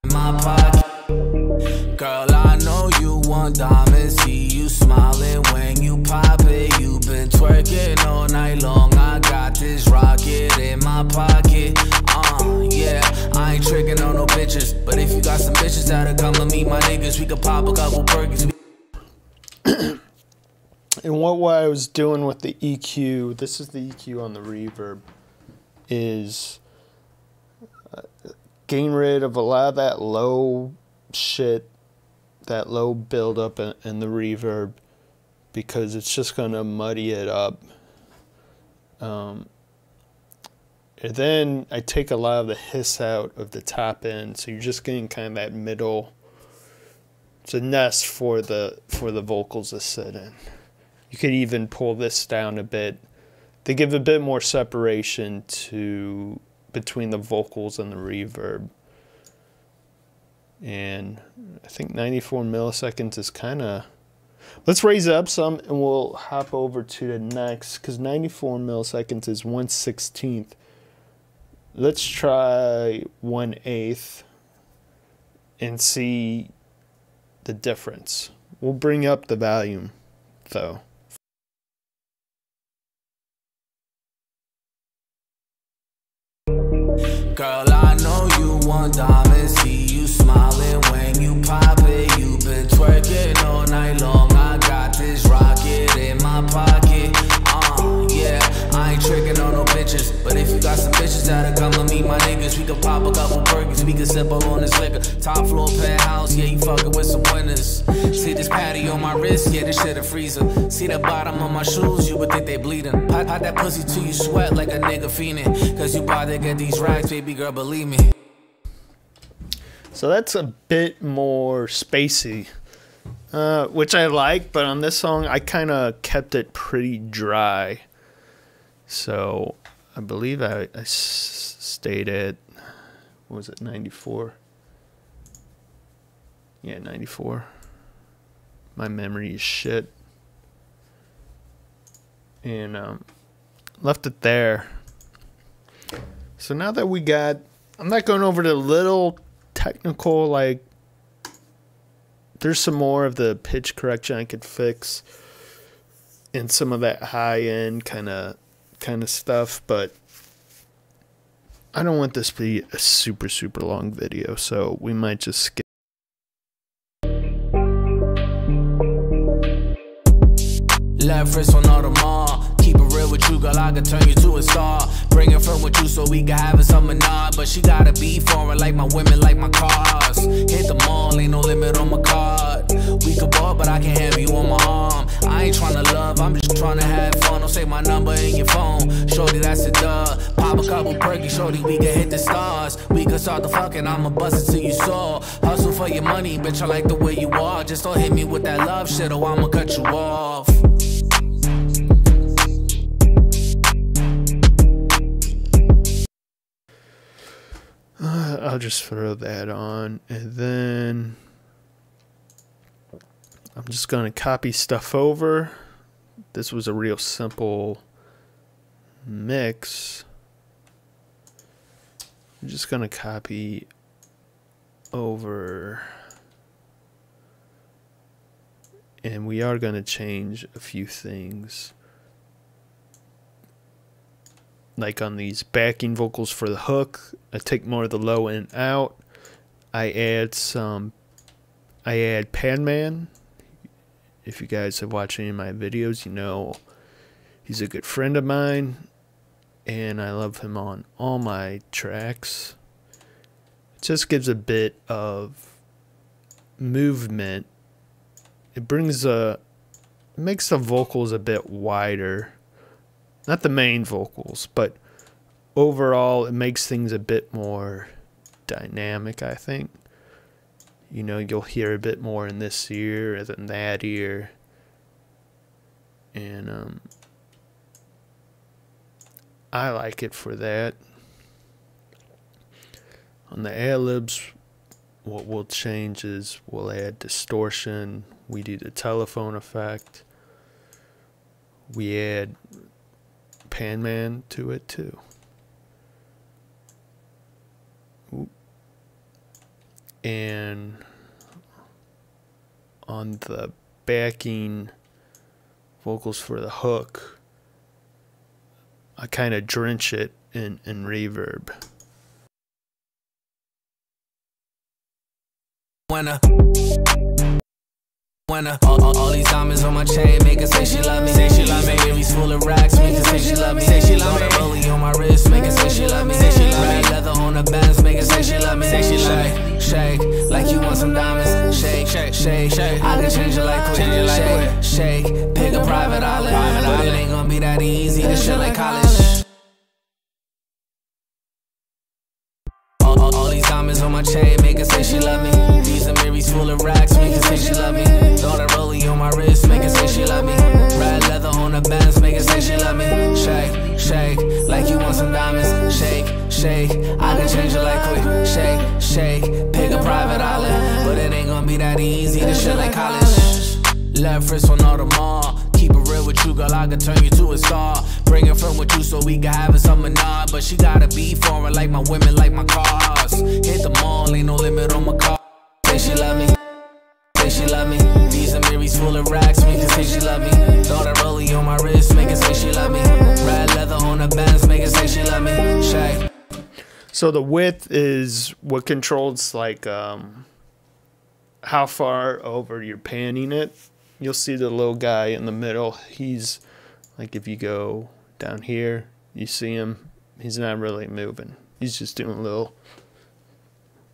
in my pocket. Girl, I know you want diamonds, see you smiling when you pop it. You been twerking all night long, I got this rocket in my pocket. Yeah, I ain't tricking on no bitches, but if you got some bitches that'll come to meet my niggas, we could pop a couple perkies. And what I was doing with the EQ, this is the EQ on the reverb, is getting rid of a lot of that low shit, that low buildup in the reverb, because it's just going to muddy it up. And then I take a lot of the hiss out of the top end, so you're just getting kind of that middle. It's a nest for the vocals to sit in. You could even pull this down a bit. They give a bit more separation between the vocals and the reverb. And I think 94 milliseconds is kind of... Let's raise it up some and we'll hop over to the next, because 94 milliseconds is 1/16. Let's try 1/8 and see the difference. We'll bring up the volume though. Girl, I know you want diamonds, see you smiling when you pop it. You been twerking all night long, I got this rocket in my pocket. Yeah, I ain't tricking on no bitches, but if you got some bitches that'll come to meet my niggas, we can pop a couple perkies, we can sip up on this liquor. Top floor penthouse, yeah, you fucking with some winners. See this patty on my wrist, yeah, this shit a freezer. See the bottom of my shoes, you would think they bleeding. Pop that pussy till you sweat like a nigga fiending. Cause you bout to get these racks, baby girl, believe me. So that's a bit more spacey, which I like, but on this song I kind of kept it pretty dry. So I believe I stayed at, what was it, 94? Yeah, 94. My memory is shit. And left it there. So now that we got, I'm not going over the little technical, like, there's some more of the pitch correction I could fix and some of that high end kind of stuff, but I don't want this to be a super long video, so we might just skip. Left wrist on all the mall. Keep it real with you, girl, I can turn you to a star. Bring her friend with you so we can have something nod. But she gotta be foreign like my women, like my cars. Hit the mall, ain't no limit on my card. We could ball, but I can't have you on my arm. I ain't tryna love, I'm just tryna have fun. Don't say my number in your phone. Shorty, that's a dub. Pop a couple perky, shorty, we can hit the stars. We could start the fucking, I'ma bust it till you saw. Hustle for your money, bitch, I like the way you are. Just don't hit me with that love shit or I'ma cut you off. I'll just throw that on, and then I'm just going to copy stuff over. This was a real simple mix. I'm just going to copy over, and we are going to change a few things. Like on these backing vocals for the hook, I take more of the low end out. I add Panman. If you guys have watched any of my videos, you know he's a good friend of mine, and I love him on all my tracks. It just gives a bit of movement. It makes the vocals a bit wider. Not the main vocals, but overall it makes things a bit more dynamic, I think. You know, you'll hear a bit more in this ear than that ear. And I like it for that. On the ad-libs, what we'll change is we'll add distortion. We do the telephone effect. We add Panman to it too. Ooh. And on the backing vocals for the hook, I kind of drench it in reverb. All these diamonds on my chain make her say she love me. Say she love me. Earrings full of racks make her say she love me. Say she love me. Rollie on my wrist make her say she love me. Say she love me. Red leather on the bands make her say she love me. Say she love me. Shake, like you want some diamonds. Shake, shake, shake, shake. I can change it like quick. Shake, shake. Pick a private island, but it ain't gonna be that easy. This shit like college. All these diamonds on my chain make her say she love me. These Amiris full of racks make her say she love me. Throw that rollie on my wrist make her say she love me. Red leather on the bands make her say she love me. Shake, shake, like you want some diamonds. Shake, shake, I can change it like quick. Shake, shake, pick a private island, but it ain't gonna be that easy. This shit like college. Left wrist on all the mall. Keep it real with you, girl, I can turn you to a star. Bring a friend with you so we can have a summer nod. But she gotta be foreign like my women, like my cars. Hit the mall, ain't no limit on my car. Say she love me, say she love me. These Amiris full of racks, make her say she love me. Throw that rollie on my wrist, make her say she love me. Red leather on the bands, make her say she love me. Shake. So the width is what controls like how far over you're panning it. You'll see the little guy in the middle. He's like, if you go down here, you see him. He's not really moving. He's just doing a little.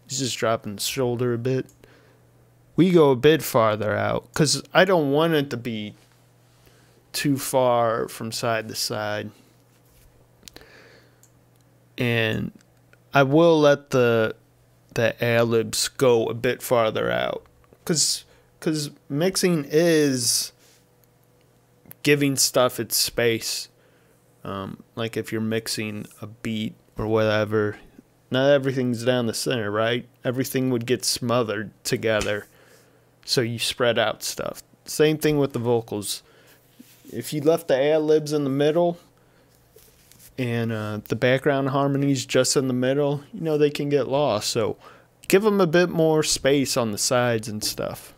He's just dropping the shoulder a bit. We go a bit farther out because I don't want it to be too far from side to side. And I will let the ad-libs go a bit farther out because mixing is giving stuff its space. Like if you're mixing a beat or whatever, not everything's down the center, right? Everything would get smothered together, so you spread out stuff. Same thing with the vocals. If you left the ad-libs in the middle and the background harmonies just in the middle, you know, they can get lost. So give them a bit more space on the sides and stuff.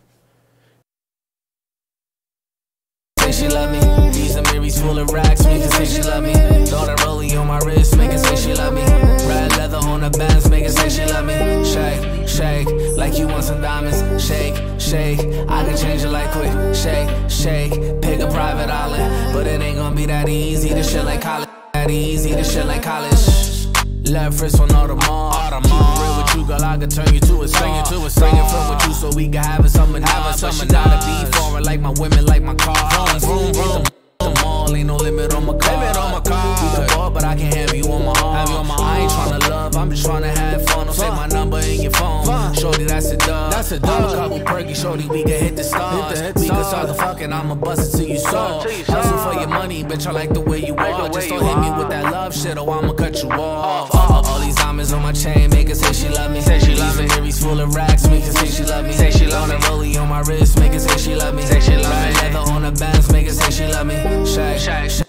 Say she love me. These Amiris full of racks make her say she love me. Throw that rollie on my wrist make her say she love me. Red leather on the bands make her say she love me. Shake, shake, like you want some diamonds. Shake, shake, I can change it like quick. Shake, shake, pick a private island, but it ain't gonna be that easy. This shit like college. That easy. This shit like college. Left wrist on Audemars. Keep it real with you, girl, I can turn you to a song. Bring it from with you so we can have it summer now. But she gotta be foreign like my women, like my cars. Vroom, vroom. The mall, ain't no limit on my car. We could ball, but I can't have you on my arm. I ain't tryna love, I'm just tryna have fun. Don't say my number in your phone. Shorty, that's a dub. I'm a couple perky, shorty, we can hit the stars. We can start the fucking, I'ma bust it till you saw. Hustle for your money, bitch, I like the way you are. Just don't hit me with that love shit or I'ma cut you off. All these diamonds on my chain make her say she love me. Say she love me. Mary's full of racks, make her say she love me. Say she love me. Rollie on my wrist, make her say she love me. Say she love me. Leather on the bands, make her say she love me. Shake, shake, shake.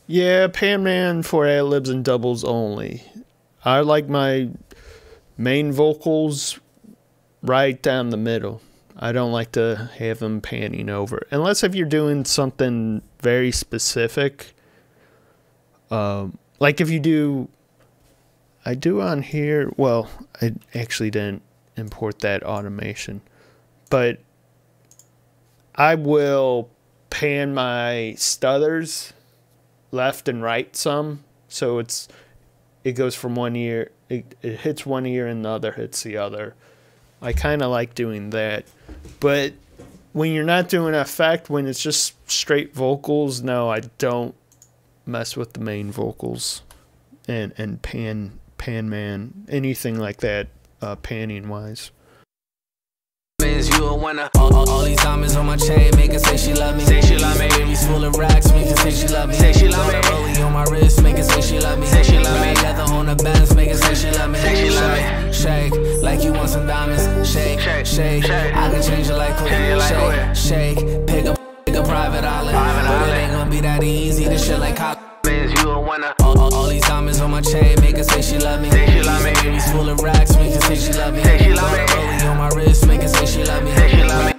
Yeah, Pan Man for ad-libs and doubles only. I like my main vocals right down the middle. I don't like to have them panning over. Unless if you're doing something very specific. Like if you do... I do on here... Well, I actually didn't import that automation. But I will pan my stutters left and right some, so it goes from one ear, it hits one ear and the other hits the other. I kind of like doing that, but when you're not doing an effect, when it's just straight vocals, no, I don't mess with the main vocals and pan man, anything like that, panning wise. You a winner. All these diamonds on my chain make her say she love me. Say she love me. Mary's full of racks, make her say she love me. Say she love me. Rollie on my wrist, make her say she love me. Say she love me. Leather on the bands, make her say she love me. Say she love me. Shake, like you want some diamonds. Shake, shake. I can change it like quick. Shake, pick a private island. But it ain't gonna be that easy. This shit like cop. You a winner. All these diamonds on my chain make her say she love me. Say she love me. Mary's full of racks, make her say she love me. Say she love me. Rollie on my wrist, make her say she love me. Say she love me.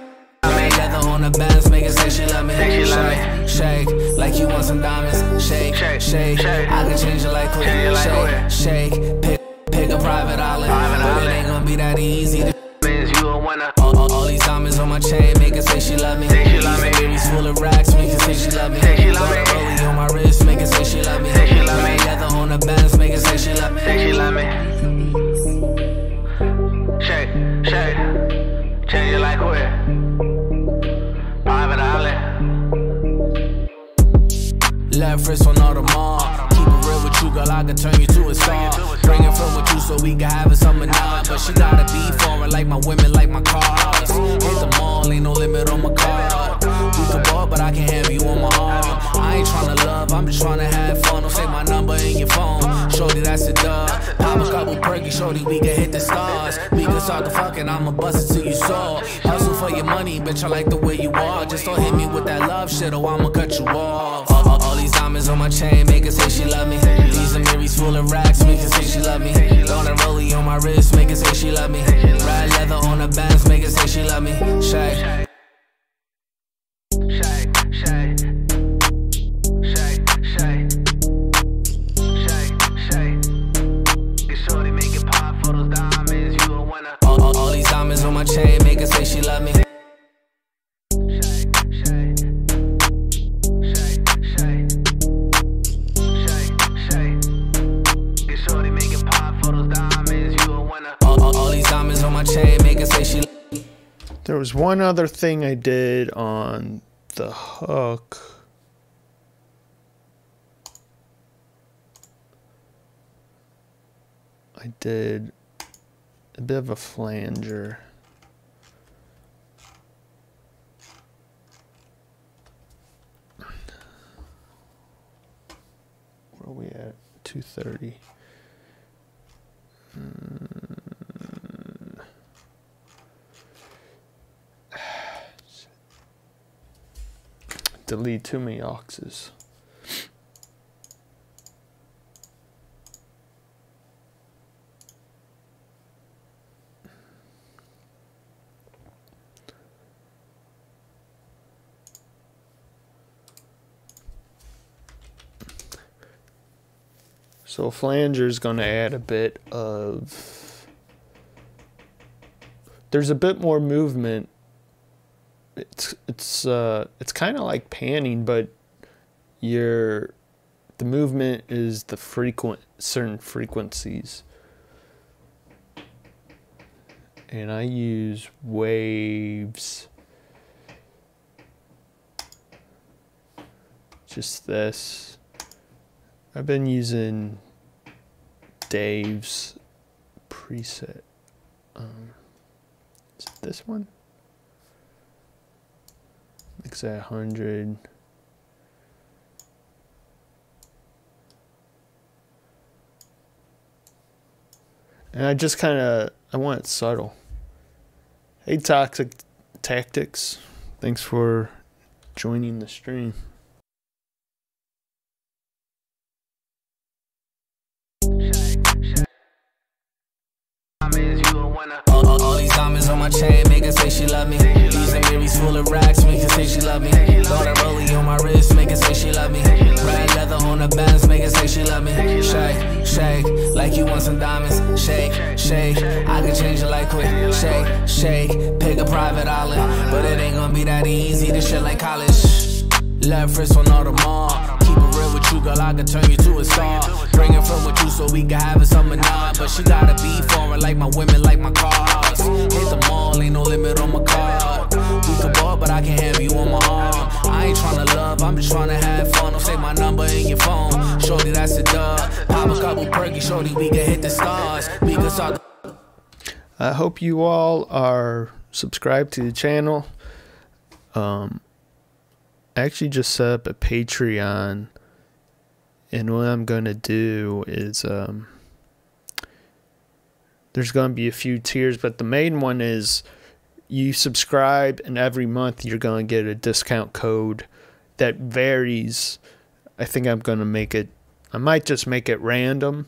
Leather on the bands, make her say she love me. Say she love me. Shake, like you want some diamonds. Shake, shake. I can change it like quick. Shake, pick a private island. But it ain't gonna be that easy. You a winner. All these diamonds on my chain make her say she love me. Say she love me. Mary's full of racks, make her say she love me. Say she love me. Rollie on my wrist, make her say she love me. Say she love me. Leather on the bands, make her say she love me. Say she love me. Shake, change it like quick. Private island. Left wrist on Audemars. Keep it real with you, girl, I can turn you to a star. Bring it from with you so we can have it summer now. But she gotta be foreign like my women, like my cars. Hit the mall, ain't no limit on my card. We could ball, but I can't have you on my arm. I ain't tryna love, I'm just tryna have fun. Don't say my number in your phone. Shorty, that's a dub. Pop a couple perky, shorty, we can hit the stars. We can start the fucking, I'ma bust it till you saw. Hustle for your money, bitch, I like the way you are. Just don't hit me with that love shit or I'ma cut you off. All these diamonds on my chain make her say she love me. These are Mary's full of racks, make her say she love me. Throw that rollie on my wrist, make her say she love me. Ride leather on the bands, make her say she love me. Shake. All these diamonds on my chain make her say she love me. All these diamonds on my chain make her say she. There was one other thing I did on the hook. I did a bit of a flanger. Where are we at? 2:30. Delete too many oxes. So flanger is going to add a bit of, there's a bit more movement. It's kind of like panning, but you're The movement is the certain frequencies. And I use waves. Just this. I've been using Dave's preset. Is it this one? Mix at 100. And I just I want it subtle. Hey, Toxic Tactics. Thanks for joining the stream. All these diamonds on my chain make her say she love me. These Mary's full of racks make her say she love me. Got a rollie on my wrist make her say she love me. Red leather on the Benz make her say she love me. Shake, shake, like you want some diamonds. Shake, shake, I can change it like quick. Shake, shake, pick a private island, but it ain't gonna be that easy. This shit like college. Left wrist on all the mall. Keep it real with you, girl, I can turn you to a star. Bring it from with you so we can have it summer now. But she gotta be foreign like my women, like my cars. Hit the mall, ain't no limit on my card. We can ball, but I can't have you on my arm. I ain't tryna love, I'm just tryna have fun. Don't say my number in your phone. Shorty, that's a dub. Pop a couple perky, shorty, we can hit the stars. We can start. I hope you all are subscribed to the channel. I actually just set up a Patreon, and what I'm gonna do is there's gonna be a few tiers, but the main one is you subscribe, and every month you're gonna get a discount code that varies. I think I'm gonna make it, I might just make it random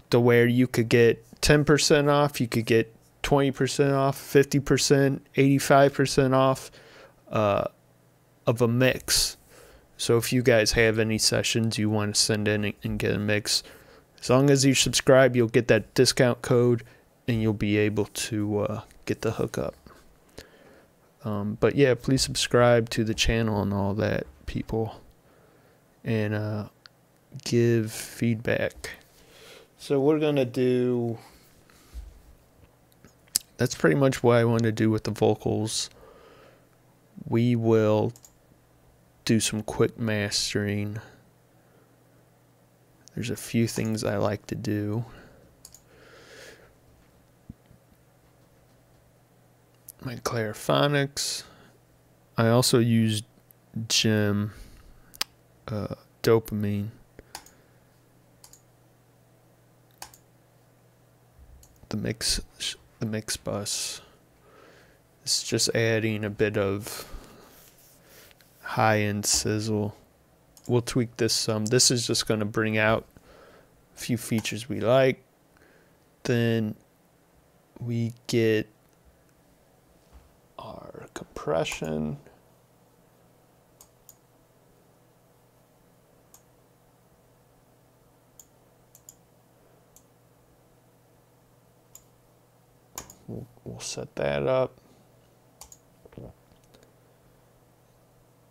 to where you could get 10% off, you could get 20% off, 50%, 85% off of a mix. So if you guys have any sessions you want to send in and get a mix, as long as you subscribe, you'll get that discount code and you'll be able to get the hookup. But yeah, please subscribe to the channel and all that, people, and give feedback. So we're gonna do, that's pretty much what I want to do with the vocals. We will do some quick mastering. There's a few things I like to do. My clariphonics. I also use Gem dopamine. The mix bus. It's just adding a bit of high-end sizzle. We'll tweak this some. This is just going to bring out a few features we like. Then we get our compression. We'll set that up.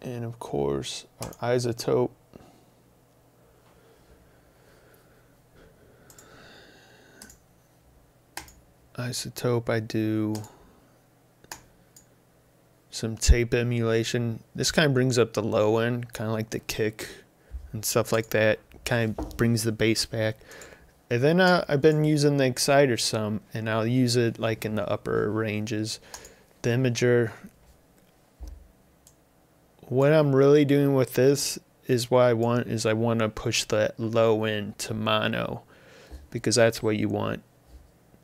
And of course, our isotope. I do some tape emulation. This kind of brings up the low end, kind of like the kick and stuff like that. Kind of brings the bass back. And then I've been using the exciter some, and I'll use it like in the upper ranges. The imager. What I'm really doing with this is what I want to push that low end to mono, because that's what you want.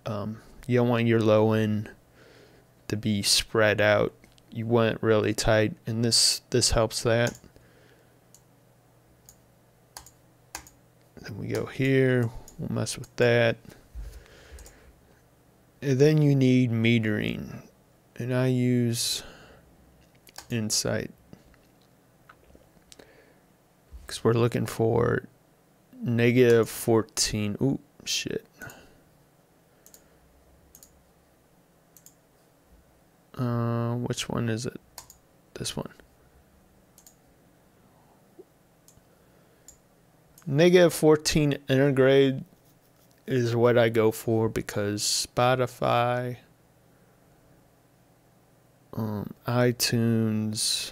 You don't want your low end to be spread out. You want it really tight, and this helps that. Then we go here. We'll mess with that. And then you need metering, and I use Insight, because we're looking for -14. Ooh, shit. Which one is it? This one. Negative 14 intergrade is what I go for because Spotify, iTunes,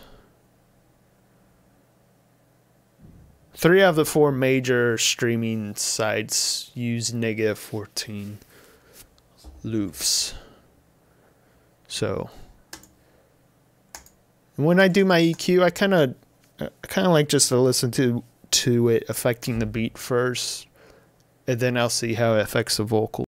3 out of the 4 major streaming sites use negative 14 loofs. So when I do my EQ, I kind of like just to listen to it affecting the beat first, and then I'll see how it affects the vocal.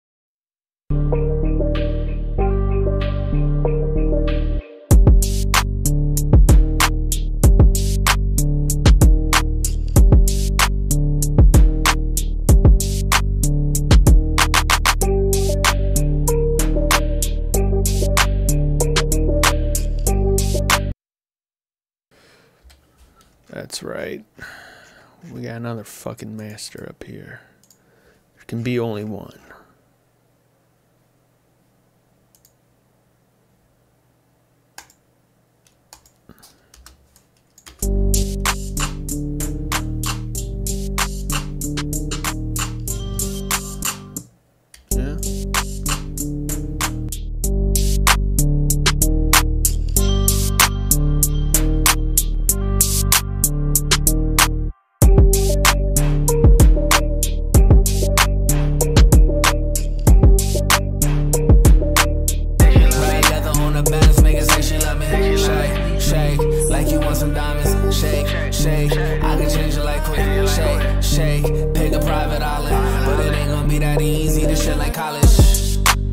That's right. We got another fucking master up here. There can be only one. Yeah.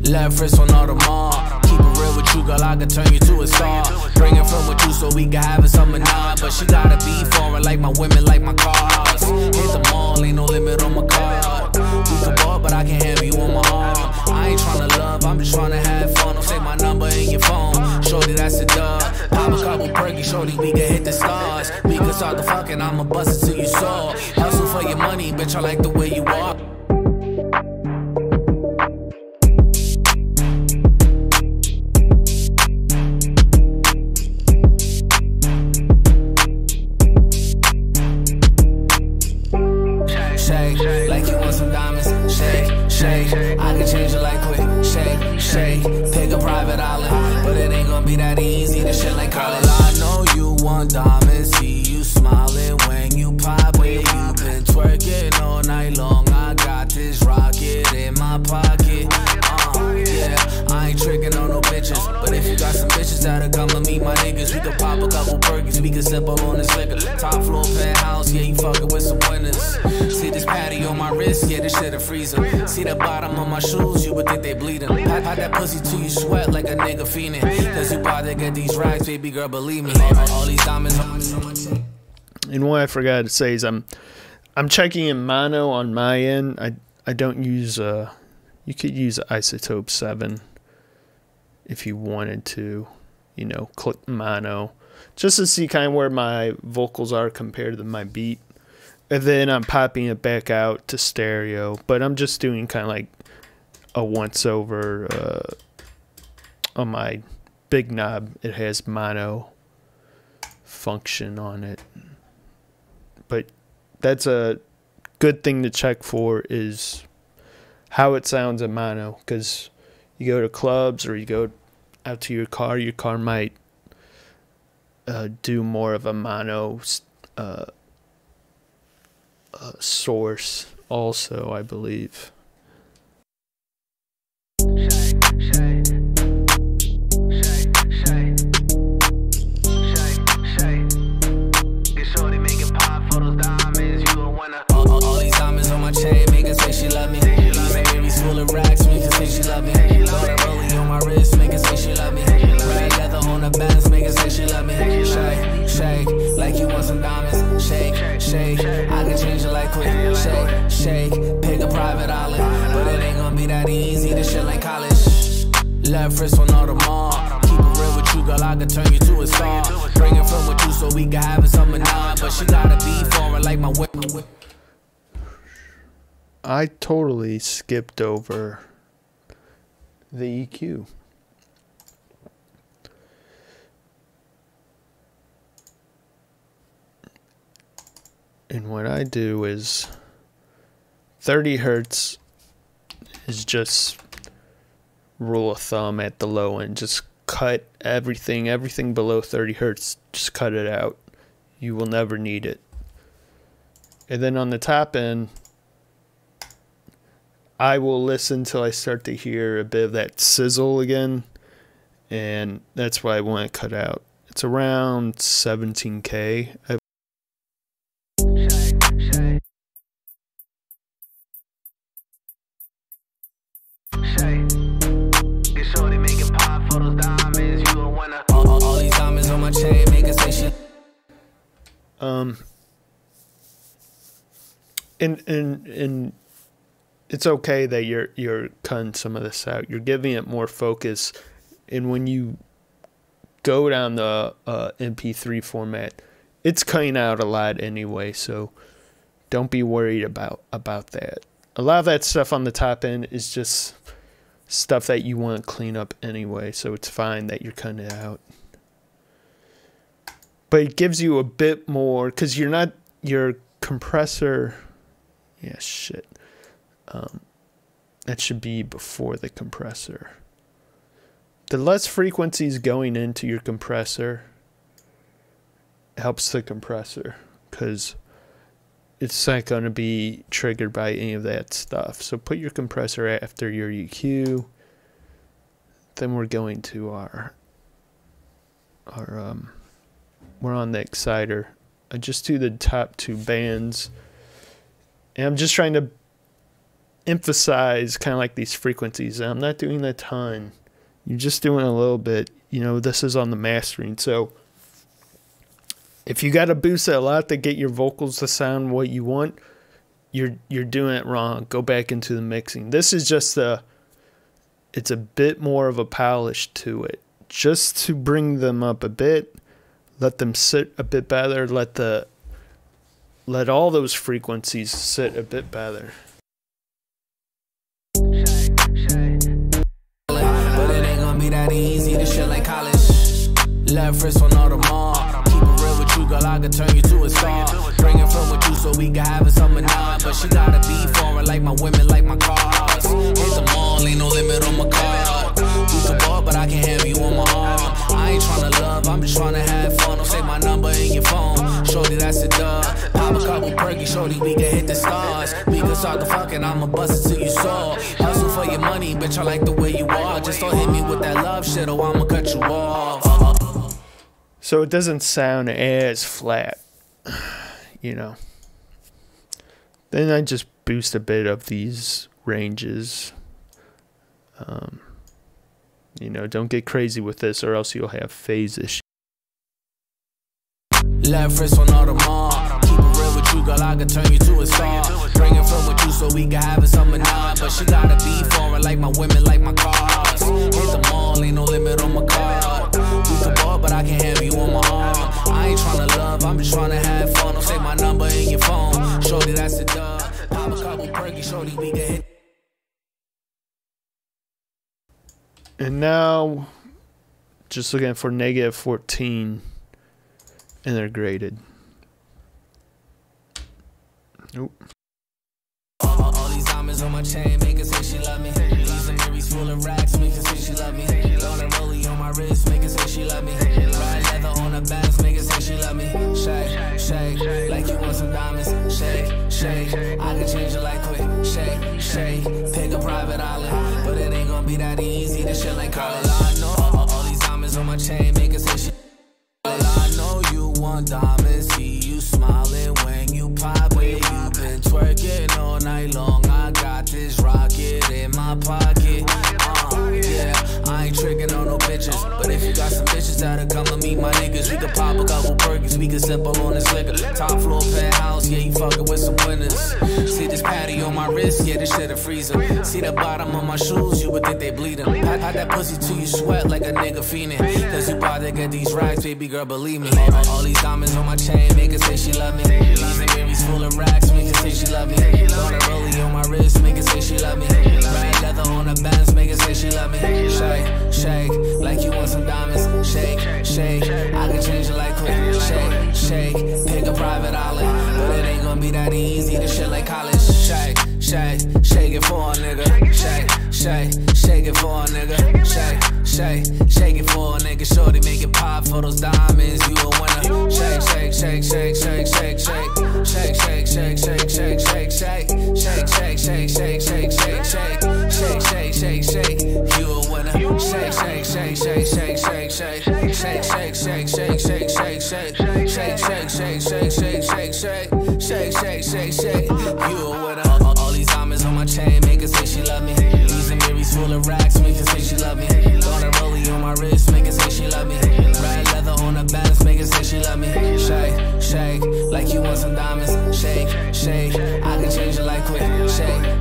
Left wrist on Audemars. Keep it real with you, girl, I could turn you to a star. Bring it from with you so we can have it summer now. But she gotta be foreign like my women, like my cars. Hit the mall, ain't no limit on my card. We can ball, but I can't have you on my arm. I ain't tryna love, I'm just tryna have fun. Don't say my number in your phone. Shorty, that's a dub. Pop a couple perky, shorty, we can hit the stars. We can start the fucking, I'ma bust it till you saw. Hustle for your money, bitch, I like the way you walk. Like you want some diamonds, shake, shake. I can change it like quick, shake, shake. Pick a private island, but it ain't gonna be that easy to shit like college. I know you want diamonds, see you smiling when you pop it. You been twerking all night long. I got this rocket in my pocket. Yeah, I ain't tricking on no bitches, but if you got some bitches that'll come and meet my niggas, we can pop a couple perkies, we can sip up on this liquor. Top floor penthouse, yeah, you fucking with some winners. See this patty on my wrist, yeah, this shit a freezer. See the bottom of my shoes, you would think they bleeding. Pop that pussy till you sweat like a nigga fiending. Cause you bout to get these racks, baby girl, believe me. All these diamonds on my check. And what I forgot to say is I'm checking in mono on my end. I don't use you could use isotope 7 if you wanted to, you know, click mono just to see kind of where my vocals are compared to my beat. And then I'm popping it back out to stereo, but I'm just doing kind of like a once over on my big knob. It has mono function on it. But that's a good thing to check for, is how it sounds in mono, because you go to clubs or you go out to your car might do more of a mono source also, I believe. All these diamonds on my chain make her say she love me. Baby's full of racks, make her say she love me. All that rolling on my wrist, make her say she love me. Red leather on the bands, make her say she love me. Shake, shake, like you want some diamonds. Shake, shake, I can change it like quick. Shake, shake, pick a private island, but it ain't gonna be that easy to shit like college. Left wrist on Audemars. Keep it real with you, girl, I could turn you to a star. Bring it from with you so we can have it summer now. But she gotta be foreign like my women. I totally skipped over the EQ. And what I do is 30 hertz is just rule of thumb at the low end. Just cut everything below 30 hertz, just cut it out. You will never need it. And then on the top end, I will listen till I start to hear a bit of that sizzle again, and that's why I want to cut out. It's around 17K. And it's okay that you're cutting some of this out. You're giving it more focus, and when you go down the MP3 format, it's cutting out a lot anyway. So don't be worried about that. A lot of that stuff on the top end is just stuff that you want to clean up anyway, so it's fine that you're cutting it out. But it gives you a bit more, because your compressor, yeah, shit. That should be before the compressor. The less frequencies going into your compressor helps the compressor, because it's not going to be triggered by any of that stuff. So put your compressor after your EQ. Then we're going to we're on the exciter. I just do the top two bands, and I'm just trying to emphasize kind of like these frequencies. I'm not doing a ton. You're just doing a little bit. You know, this is on the mastering, so if you got to boost it a lot to get your vocals to sound what you want, you're doing it wrong. Go back into the mixing. This is just it's a bit more of a polish to it, just to bring them up a bit, let them sit a bit better, let all those frequencies sit a bit better. But it ain't gonna be that easy to shit like college. Left wrist on all the mall. Keep it real with you, girl, I can turn you to a star. Bring it from with you so we can have a summer night. But she gotta be foreign like my women, like my cars. Hit the mall, ain't no limit on my card. You can ball, but I can't have you on my arm. I ain't tryna love, I'm just tryna have fun. Don't say my number in your phone. Shorty, that's a dub. Pop a couple perky, shorty, we can hit the stars. We can start the fucking, I'ma bust it till you saw. Hustle for your money, bitch, I like the way you are. Just don't hit me with that love shit or I'ma cut you off. So it doesn't sound as flat, you know. Then I just boost a bit of these ranges. You know, don't get crazy with this or else you'll have phase issues. Left wrist on all the mall. Keep it real with you, girl, I can turn you to a star. Bring it from with you so we can have a summer night. But she gotta be foreign like my women, like my cars. Hit the mall, ain't no limit on my card. We can ball, but I can't have you on my arm. I ain't tryna love, I'm just tryna have fun. Don't say my number in your phone. Shorty, that's a dub. Pop a couple perky, shorty, we can hit. And now, just looking for -14, and they're graded. Nope. All these diamonds on my chain make her say she love me. These Mary's full of racks make her say she love me. Load and rollie on my wrist make her say she love me. Ride leather on the bands make her say she love me. Shake, shake, like you want some diamonds. Shake, shake, I can change your life quick. Shake, shake, pick a private island. But it ain't gonna be that easy to shit like college. I know all these diamonds on my chain make her say she. I know you want diamonds, see you smiling when you pop it. You been twerking all night long. I got this rocket in my pocket. Yeah, I ain't tricking on no bitches, but if you got some bitches that'll come and meet my niggas, we could pop a couple perkins, we could sip on this liquor. Top floor penthouse, yeah, you fucking with some winners. See this patty on my wrist, yeah, this shit a freezer. See the bottom of my shoes, you would think they bleeding. Hide that pussy till you sweat like a nigga fiending. Cause you bout to get these racks, baby girl, believe me. All these diamonds on my chain make her say she love me. These Mary's full of racks make her say she love me. Load and rollie on my wrist make her say she love me. Ride leather on the bands make her say she love me. Shake, shake, like you want some diamonds. Shake, shake, I can change your life quick. Shake, shake, pick a private island. But it ain't gonna be that easy to shit like college. Shake, shake it for a nigga. Shake it for a nigga. Shake it for a nigga. Shorty make it pop for those diamonds. You a winner. Shake you a winner. Shake, you a winner. All these diamonds on my chain make her say she love me. These Amiris full of racks make her say she love me. Got a rollie on my wrist make her say she love me. Red leather on the bands make her say she love me. Shake, like you want some diamonds. Shake, I can change it like quick.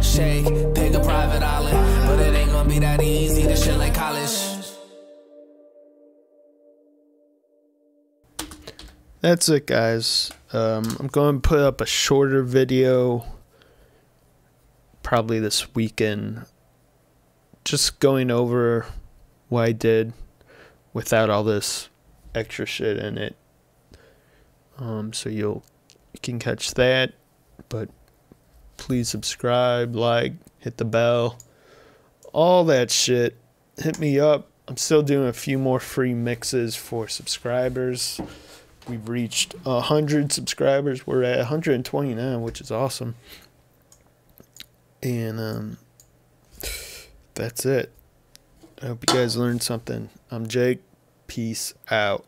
Shake, pick a private island, but it ain't gonna be that easy. This shit like college. That's it, guys. I'm going to put up a shorter video probably this weekend, just going over what I did without all this extra shit in it. So you can catch that, but please subscribe, like, hit the bell, all that shit. Hit me up. I'm still doing a few more free mixes for subscribers. We've reached 100 subscribers. We're at 129, which is awesome. And that's it. I hope you guys learned something. I'm Jake. Peace out.